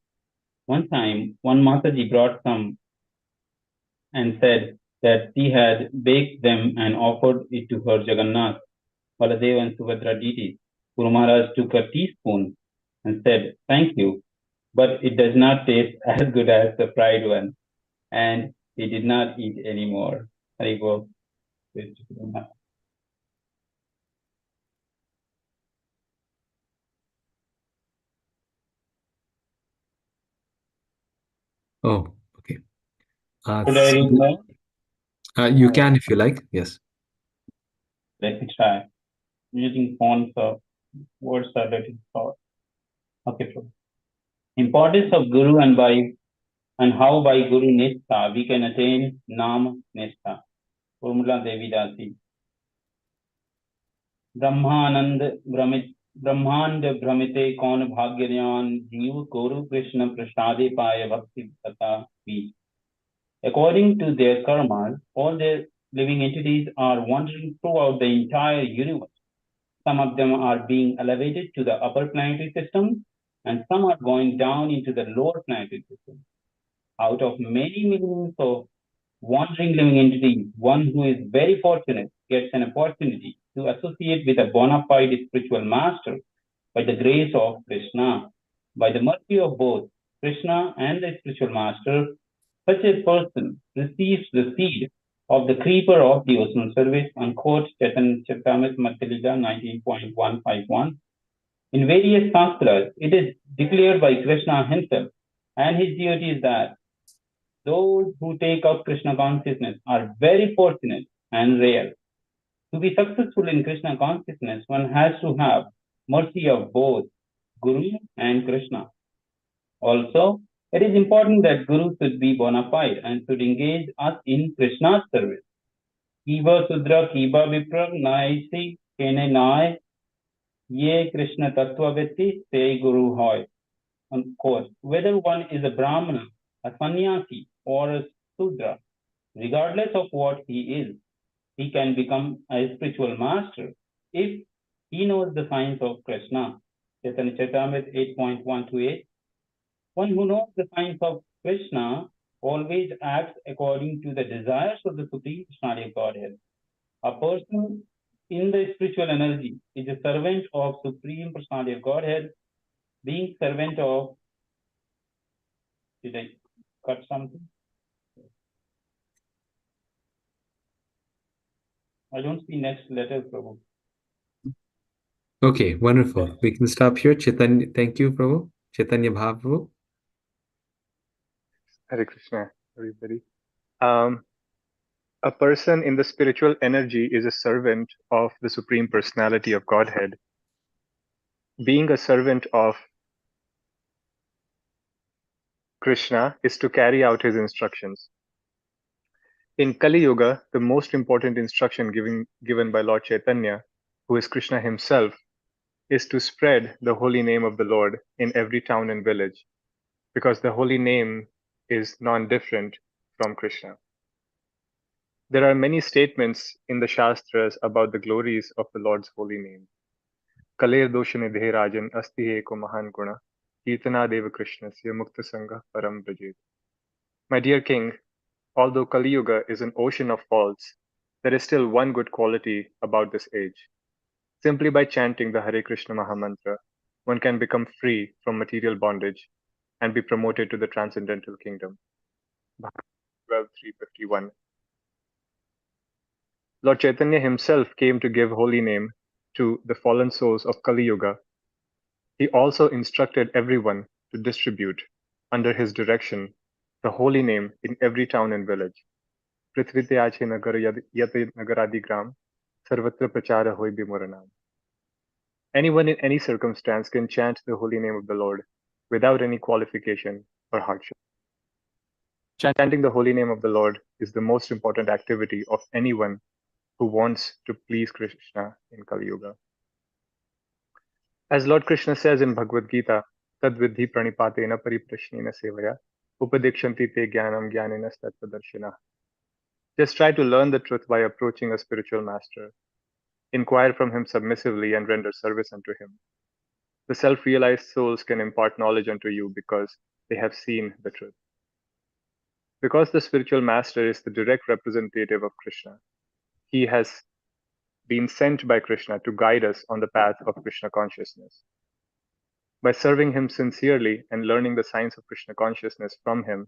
S: One time, one Mataji brought some and said that she had baked them and offered it to her Jagannath, Baladeva and Subhadra deities. Guru Maharaj took a teaspoon and said, "Thank you, but it does not taste as good as the fried one." And he did not eat anymore. Haribol.
A: Oh, okay.
S: Should I read more?
A: You can if you like. Yes.
S: Let me try. Using fonts of words are getting short. Okay, Prabhu. Importance of Guru and how by Guru Nishtha we can attain Nam Nishtha. Urmila Devi Dasi. ब्रह्मांड भ्रमिते कौन भाग्यवान जीव गुरु कृष्ण प्रसादे पाय भक्ति तथा बीज. According to their karmas, all their living entities are wandering throughout the entire universe. Some of them are being elevated to the upper planetary system, and some are going down into the lower planetary system. Out of many millions of wandering living entities, one who is very fortunate gets an opportunity to associate with a bona fide spiritual master by the grace of Krishna. By the mercy of both Krishna and the spiritual master, such a person receives the seed of the creeper of devotional service, unquote, Chaitanya Charitamrita Madhya Lila 19.151. In various Sanskras, it is declared by Krishna himself and his devotees that those who take up Krishna consciousness are very fortunate and rare. To be successful in Krishna consciousness, one has to have mercy of both Guru and Krishna. Also, it is important that Guru should be bona fide and should engage us in Krishna's service. Kiva Sudra Kiva Vipra Naisi Kene Nai Ye Krishna Tattva Vetti Se Guru Hoy. Of course, whether one is a Brahmana, a sannyasi, or a Sudra, regardless of what he is, he can become a spiritual master if he knows the signs of Krishna. Chaitanya Charitamrita 8.128. One who knows the signs of Krishna always acts according to the desires of the Supreme Personality of Godhead. A person in the spiritual energy is a servant of Supreme Personality of Godhead. Being servant of, did I cut something? I don't see next letter, Prabhu.
A: Okay, wonderful. We can stop here. Chaitanya, thank you, Prabhu. Chaitanya Bhav, Prabhu.
T: Hare Krishna, everybody. A person in the spiritual energy is a servant of the Supreme Personality of Godhead. Being a servant of Krishna is to carry out his instructions. In Kali Yuga, the most important instruction given by Lord Chaitanya, who is Krishna himself, is to spread the holy name of the Lord in every town and village, because the holy name is non-different from Krishna. There are many statements in the Shastras about the glories of the Lord's holy name. Kaler doshanidhe rajan asti eko mahan guna, kirtana deva krishnasya mukta sangha param brajet. My dear king, although Kali Yuga is an ocean of faults, there is still one good quality about this age. Simply by chanting the Hare Krishna Mahamantra, one can become free from material bondage and be promoted to the transcendental kingdom. 12.351. Lord Chaitanya himself came to give holy name to the fallen souls of Kali Yuga. He also instructed everyone to distribute, under his direction, the holy name in every town and village. Prithvite ache nagar yate nagaradi gram, sarvatra prachara hoy bimuranam. Anyone in any circumstance can chant the holy name of the Lord without any qualification or hardship. Chanting the holy name of the Lord is the most important activity of anyone who wants to please Krishna in Kali Yuga. As Lord Krishna says in Bhagavad Gita, Tadvidhi pranipatena pariprashnena sevaya upadekshanti te jnanam jnanena tattvadarshina. Just try to learn the truth by approaching a spiritual master. Inquire from him submissively and render service unto him. The self-realized souls can impart knowledge unto you because they have seen the truth. Because the spiritual master is the direct representative of Krishna, he has been sent by Krishna to guide us on the path of Krishna consciousness. By serving him sincerely and learning the science of Krishna consciousness from him,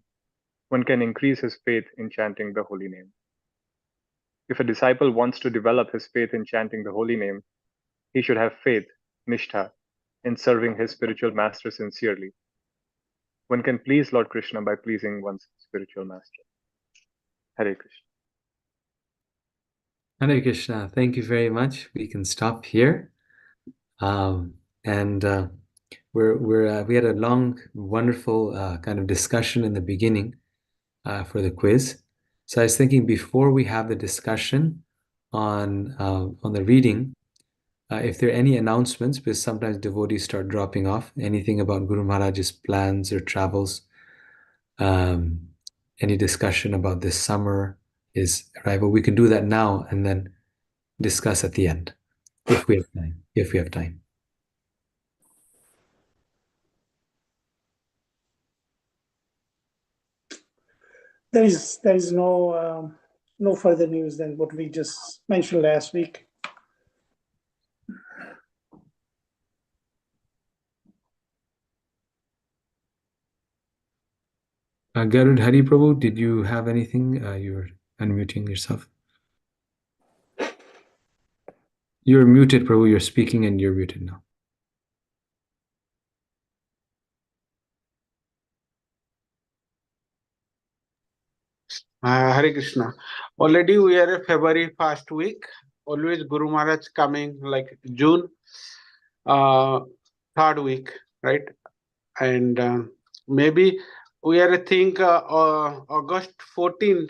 T: one can increase his faith in chanting the holy name. If a disciple wants to develop his faith in chanting the holy name, he should have faith, nishtha, in serving his spiritual master sincerely. One can please Lord Krishna by pleasing one's spiritual master. Hare Krishna.
A: Hare Krishna. Thank you very much. We can stop here. And we had a long, wonderful kind of discussion in the beginning for the quiz. So I was thinking before we have the discussion on the reading, if there are any announcements, because sometimes devotees start dropping off, anything about Guru Maharaj's plans or travels, any discussion about this summer, his arrival, we can do that now and then discuss at the end, if we have time. If we have time.
F: There is no further news than what we just mentioned last week.
A: Garud Hari Prabhu, did you have anything? You're unmuting yourself. You're muted, Prabhu. You're speaking and you're muted now.
I: Hare Krishna. Already we are a February first week. Always Guru Maharaj coming like June third week, right? And maybe we are think August 14,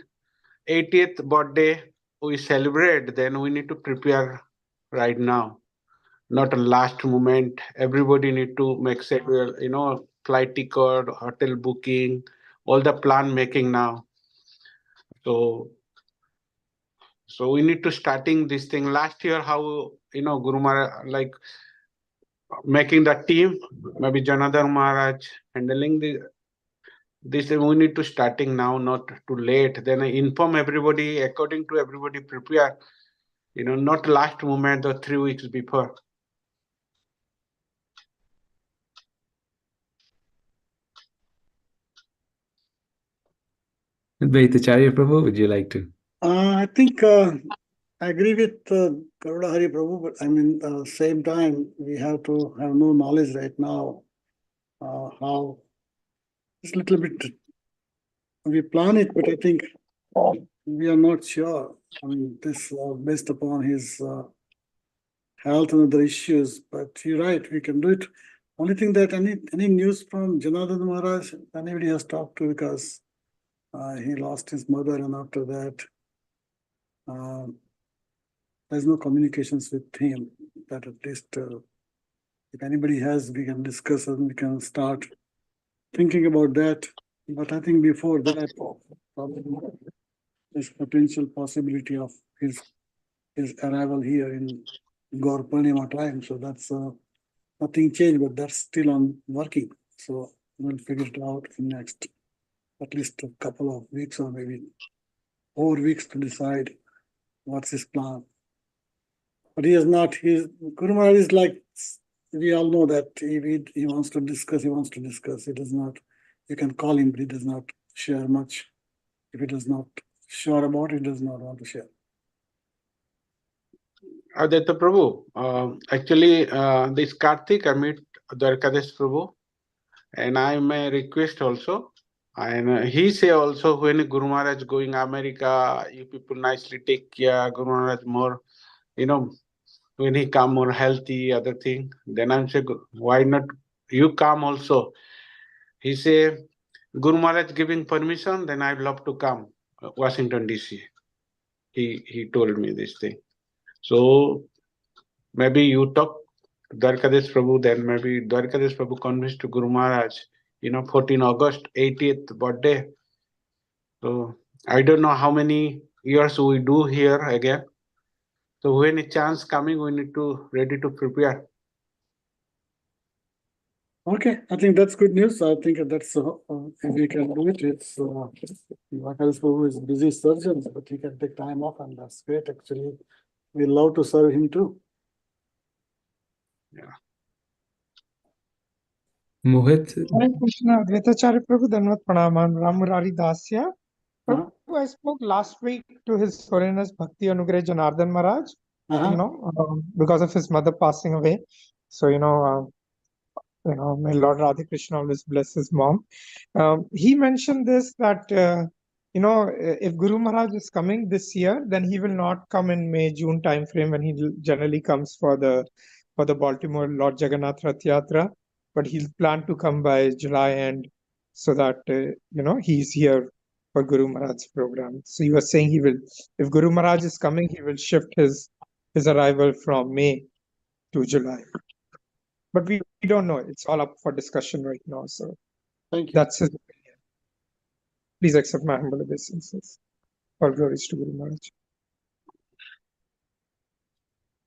I: 80th birthday we celebrate. Then we need to prepare right now, not a last moment. Everybody need to make schedule, flight ticket, hotel booking, all the plan making now. So we need to starting this thing. Last year, how Guru Maharaj like making the team, maybe Janardhan Maharaj handling this. We need to starting now, not too late. Then I inform everybody according to everybody prepare. Not last moment or 3 weeks before.
A: Advaitacharya Prabhu, would you like to?
G: I think I agree with Garuda Hari Prabhu, but I mean, same time, we have to have no knowledge right now how it's a little bit, we plan it, but I think we are not sure. I mean, this based upon his health and other issues, but you're right, we can do it. Only thing that any news from Janardhan Maharaj, anybody has talked to, because he lost his mother, and after that, there's no communications with him. That at least, if anybody has, we can discuss and we can start thinking about that. But I think before that, probably there's potential possibility of his arrival here in Gaur Purnima time. So that's nothing changed, but that's still on working. So we'll figure it out in next at least a couple of weeks or maybe 4 weeks to decide what's his plan. But he is not, Guru Maharaj is like, we all know that he wants to discuss, He does not, you can call him, but he does not share much. If he does not sure about it, he does not want to share.
I: Advaita Prabhu, actually, this Karthik, I meet Dwarkadash Prabhu, and I may request also. And he say also, when Guru Maharaj going America, you people nicely take care, Guru Maharaj more, when he come more healthy, other thing. Then I'm saying, why not you come also? He say, Guru Maharaj giving permission, then I'd love to come, Washington DC. He told me this thing. So maybe you talk to Dwarkadash Prabhu, then maybe Dwarkadash Prabhu convinced to Guru Maharaj, 14 August, 80th birthday. So I don't know how many years we do here again. So when a chance coming, we need to ready to prepare.
G: Okay, I think that's good news. I think that's if we can do it. It's Dwarkadash Prabhu is busy surgeon, but he can take time off, and that's great. Actually, we love to serve him too.
I: Yeah.
A: Mohit.
U: Hare Krishna, Advaitacharya Prabhu, Dhanvat Pranaman, Ram Murari Dasya. Prabhu, I spoke last week to His Holiness Bhakti Anugrah Janardhan Maharaj, because of his mother passing away. So, may Lord Radha Krishna always bless his mom. He mentioned this, that, you know, if Guru Maharaj is coming this year, then he will not come in May, June timeframe when he generally comes for the Baltimore Lord Jagannath Rath Yatra, but he'll plan to come by July end so that, you know, he's here for Guru Maharaj's program. So he was saying he will, if Guru Maharaj is coming, he will shift his arrival from May to July. But we don't know. It's all up for discussion right now. So
G: Thank you.
U: that's his opinion. Please accept my humble obeisances. All glories to Guru Maharaj.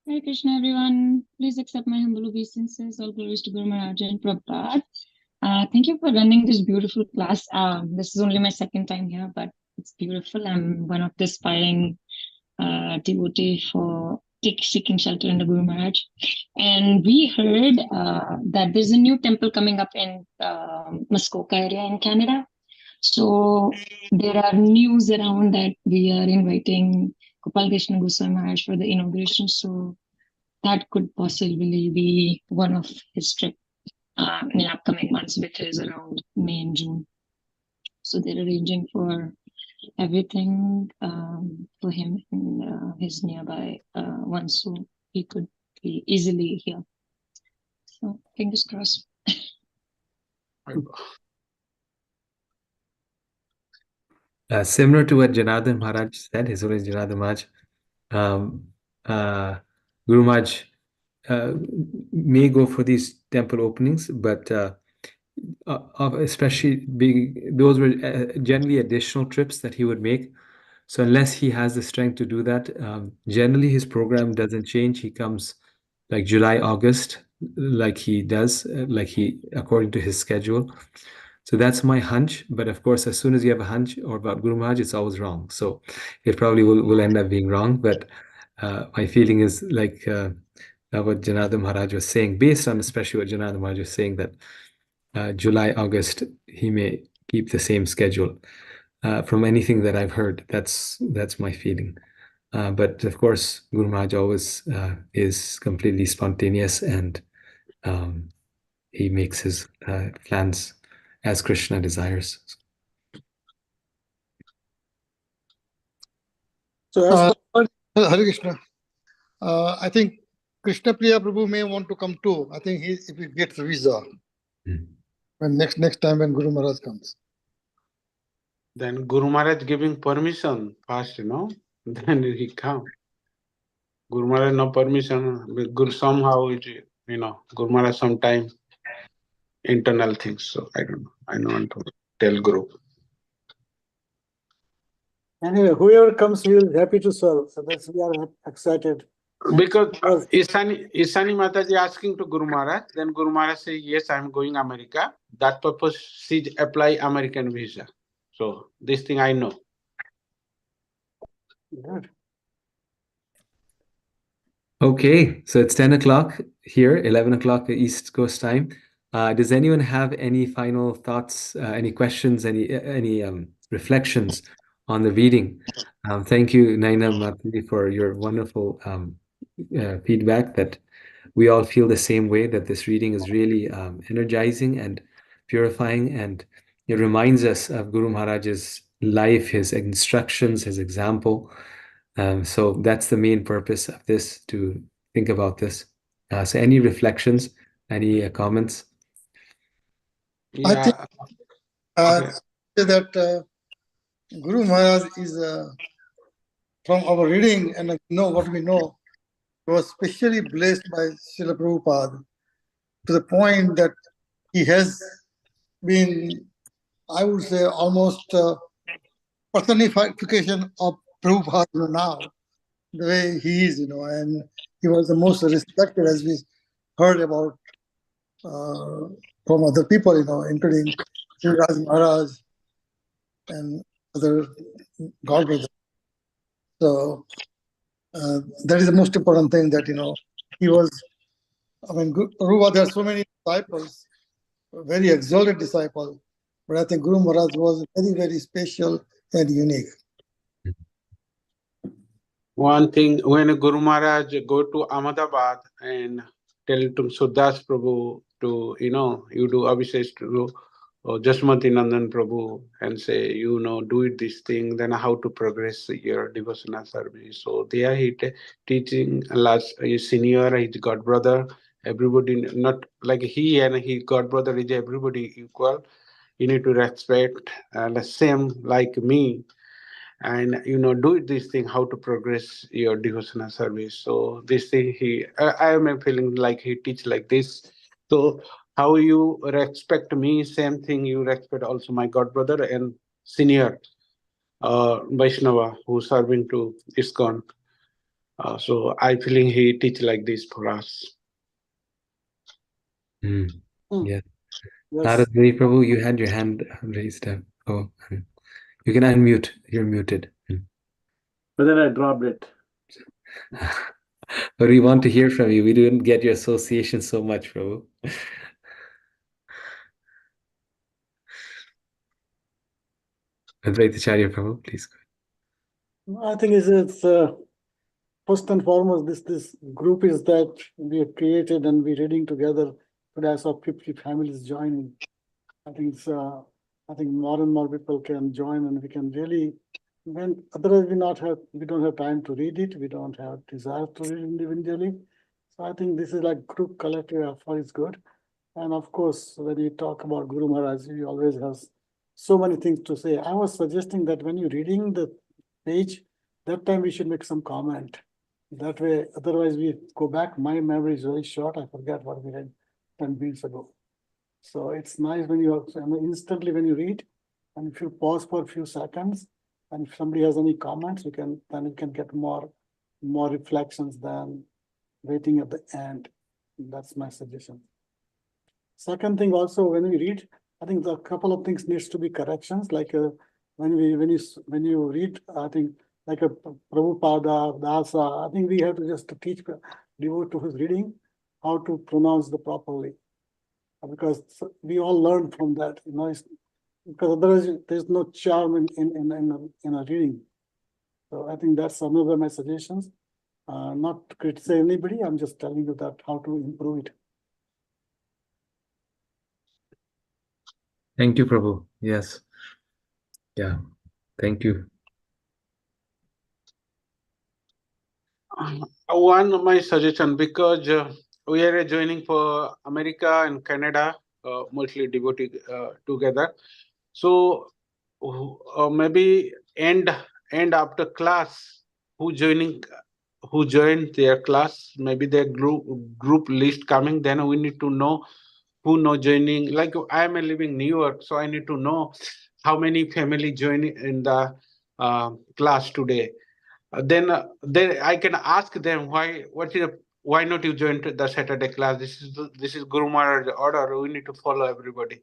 E: Hare Krishna, everyone. Please accept my humble obeisances. All glories to Guru Maharaj and Prabhupada. Thank you for running this beautiful class. This is only my second time here, but it's beautiful. I'm one of the aspiring devotee for seeking shelter in the Guru Maharaj. And we heard that there's a new temple coming up in Muskoka area in Canada. So there are news around that we are inviting Gopal Krishna Goswami Maharaj for the inauguration. So that could possibly be one of his trip in upcoming months, which is around May and June. So they're arranging for everything for him in his nearby ones, so he could be easily here. So fingers crossed.
A: Similar to what Janardhan Maharaj said, His Holiness Janardhan Maharaj, Guru Maharaj may go for these temple openings, but especially those were generally additional trips that he would make. So unless he has the strength to do that, generally his program doesn't change. He comes like July, August, like he does, according to his schedule. So that's my hunch. But of course, as soon as you have a hunch or about Guru Maharaj, it's always wrong. So it probably will end up being wrong. But my feeling is like what Janardhan Maharaj was saying, based on especially what Janardhan Maharaj was saying, that July, August, he may keep the same schedule. From anything that I've heard, that's my feeling. But of course, Guru Maharaj always is completely spontaneous, and he makes his plans as Krishna desires.
V: So, Hare Krishna. I think Krishna Priya Prabhu may want to come too. I think if he gets a visa, when next time when Guru Maharaj comes.
I: Then Guru Maharaj giving permission first, then he come. Guru Maharaj no permission. Guru somehow Guru Maharaj sometime internal things. So I don't know. I don't want to tell Guru.
G: Anyway, whoever comes, we will be happy to serve. So that's we are excited.
I: Because Isani Mataji asking to Guru Maharaj, then Guru Maharaj say, yes, I am going America. That purpose she apply American visa. So this thing I know.
G: Good.
A: Okay, so it's 10 o'clock here, 11 o'clock East Coast time. Does anyone have any final thoughts, any questions, any reflections on the reading? Thank you, Naina Mataji, for your wonderful feedback that we all feel the same way, that this reading is really energizing and purifying, and it reminds us of Guru Maharaj's life, his instructions, his example. So that's the main purpose of this, to think about this. So any reflections, any comments?
V: I think that Guru Maharaj is, from our reading and what we know, was specially blessed by Srila Prabhupada to the point that he has been, I would say, almost personification of Prabhupada now, the way he is, and he was the most respected, as we heard about from other people, including Shivraj Maharaj and other godbrothers. So that is the most important thing, that, he was, Prabhupada had so many disciples, very exalted disciple, but I think Guru Maharaj was very, very special and unique.
I: One thing, when Guru Maharaj go to Ahmedabad and tell to Sudas Prabhu to, you do Abhishek to Jasmati Nandan Prabhu and say, do it this thing, then how to progress your devotional service. So there he teaching last senior, his god brother, everybody, not like he and his god brother is everybody equal. You need to respect the same like me, and do it this thing, how to progress your devotional service. So this thing I am feeling like he teach like this. So how you respect me, same thing you respect also my god brother and senior Vaishnava who serving to ISKCON. So I feeling he teach like this for us.
A: Yeah.
G: Yes.
A: Narad Muni Prabhu, you had your hand raised up. Oh, you can unmute. You're muted.
O: But then I dropped it.
A: But we want to hear from you. We didn't get your association so much, Prabhu. Advaitacharya Prabhu, please go.
G: I think it's first and foremost, this group is that we have created and we're reading together. Today I saw 50 families joining. I think it's I think more and more people can join, and we can really, when otherwise we don't have time to read it, we don't have desire to read individually. So I think this is like group collective effort is good. And of course, when you talk about Guru Maharaj, he always has so many things to say. I was suggesting that when you're reading the page, that time we should make some comment. That way, otherwise we go back. My memory is very short. I forget what we read 10 minutes ago. So it's nice when you instantly when you read, and if you pause for a few seconds, and if somebody has any comments, you can get more reflections than waiting at the end. That's my suggestion. Second thing also, when we read, I think a couple of things needs to be corrections. Like when you read, I think like a Prabhupada, Dasa, I think we have to just teach devote to his reading how to pronounce the properly, because we all learn from that, because otherwise there's no charm in a reading. So I think that's some of my suggestions. Not to criticize anybody, I'm just telling you that how to improve it.
A: Thank you, Prabhu. Yes. Yeah. Thank you.
I: One of my suggestion, because we are joining for America and Canada, mostly devotee together. So maybe end after class, who joined their class, maybe their group list coming. Then we need to know who joining. Like I am living New York, so I need to know how many family joining in the class today. Then I can ask them why not you join the Saturday class? This is Guru Maharaj order. We need to follow everybody.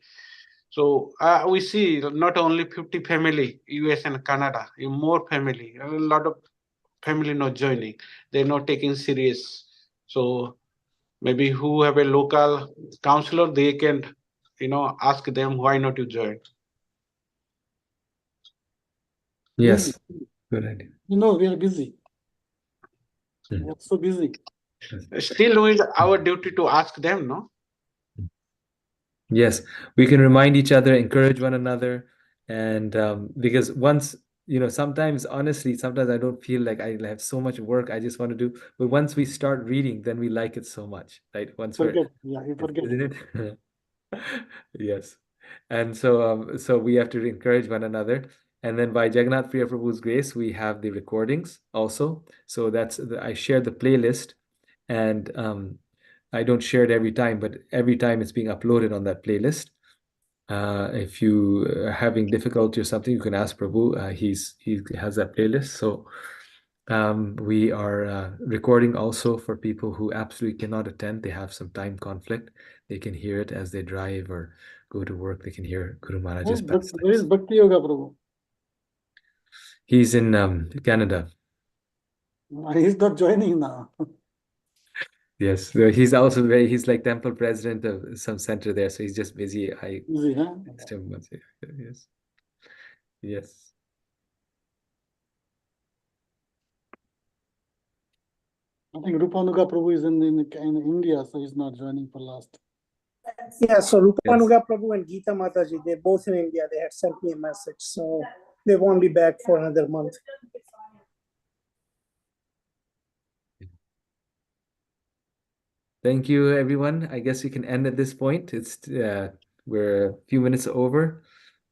I: So we see not only 50 family, US and Canada, more family, a lot of family not joining. They're not taking serious. So maybe who have a local counselor, they can, ask them why not you join.
A: Yes. Good idea.
G: We are busy. We are so busy.
I: Still, it's our duty to ask them, no?
A: Yes, we can remind each other, encourage one another, and because once, sometimes honestly, sometimes I don't feel like I have so much work I just want to do, but once we start reading, then we like it so much, right? Once
G: you forget.
A: Isn't it? Yes, and so we have to encourage one another, and then by Jagannath Priya Prabhu's grace, we have the recordings also. So I share the playlist, and I don't share it every time, but every time it's being uploaded on that playlist. If you are having difficulty or something, you can ask Prabhu. He has that playlist. So we are recording also for people who absolutely cannot attend. They have some time conflict. They can hear it as they drive or go to work. They can hear Guru Maharaj's pastimes.
G: Where is Bhakti Yoga Prabhu?
A: He's in Canada.
G: He's not joining now.
A: Yes, he's like temple president of some center there, so he's just busy.
G: Busy, huh?
A: Yes. Yes.
G: I think Rupanuga Prabhu is in India, so he's not joining for last.
F: Yeah, so Rupanuga Prabhu and Geeta Mataji, they're both in India. They had sent me a message, so they won't be back for another month.
A: Thank you, everyone. I guess we can end at this point. We're a few minutes over,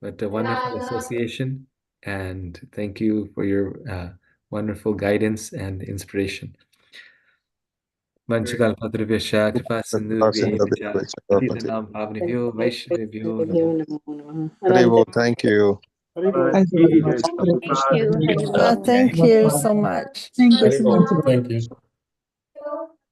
A: but a wonderful association. And thank you for your wonderful guidance and inspiration. Vanchakal Patrivesha, Kripa Sindhu Vyecha, Patitanam Pavnibhyo, Vaishnavibhyo Namo.
C: Haribo, thank you.
U: Thank you very much.
K: Thank you.
J: Thank you so much.
U: Thank you so much.
J: Thank you.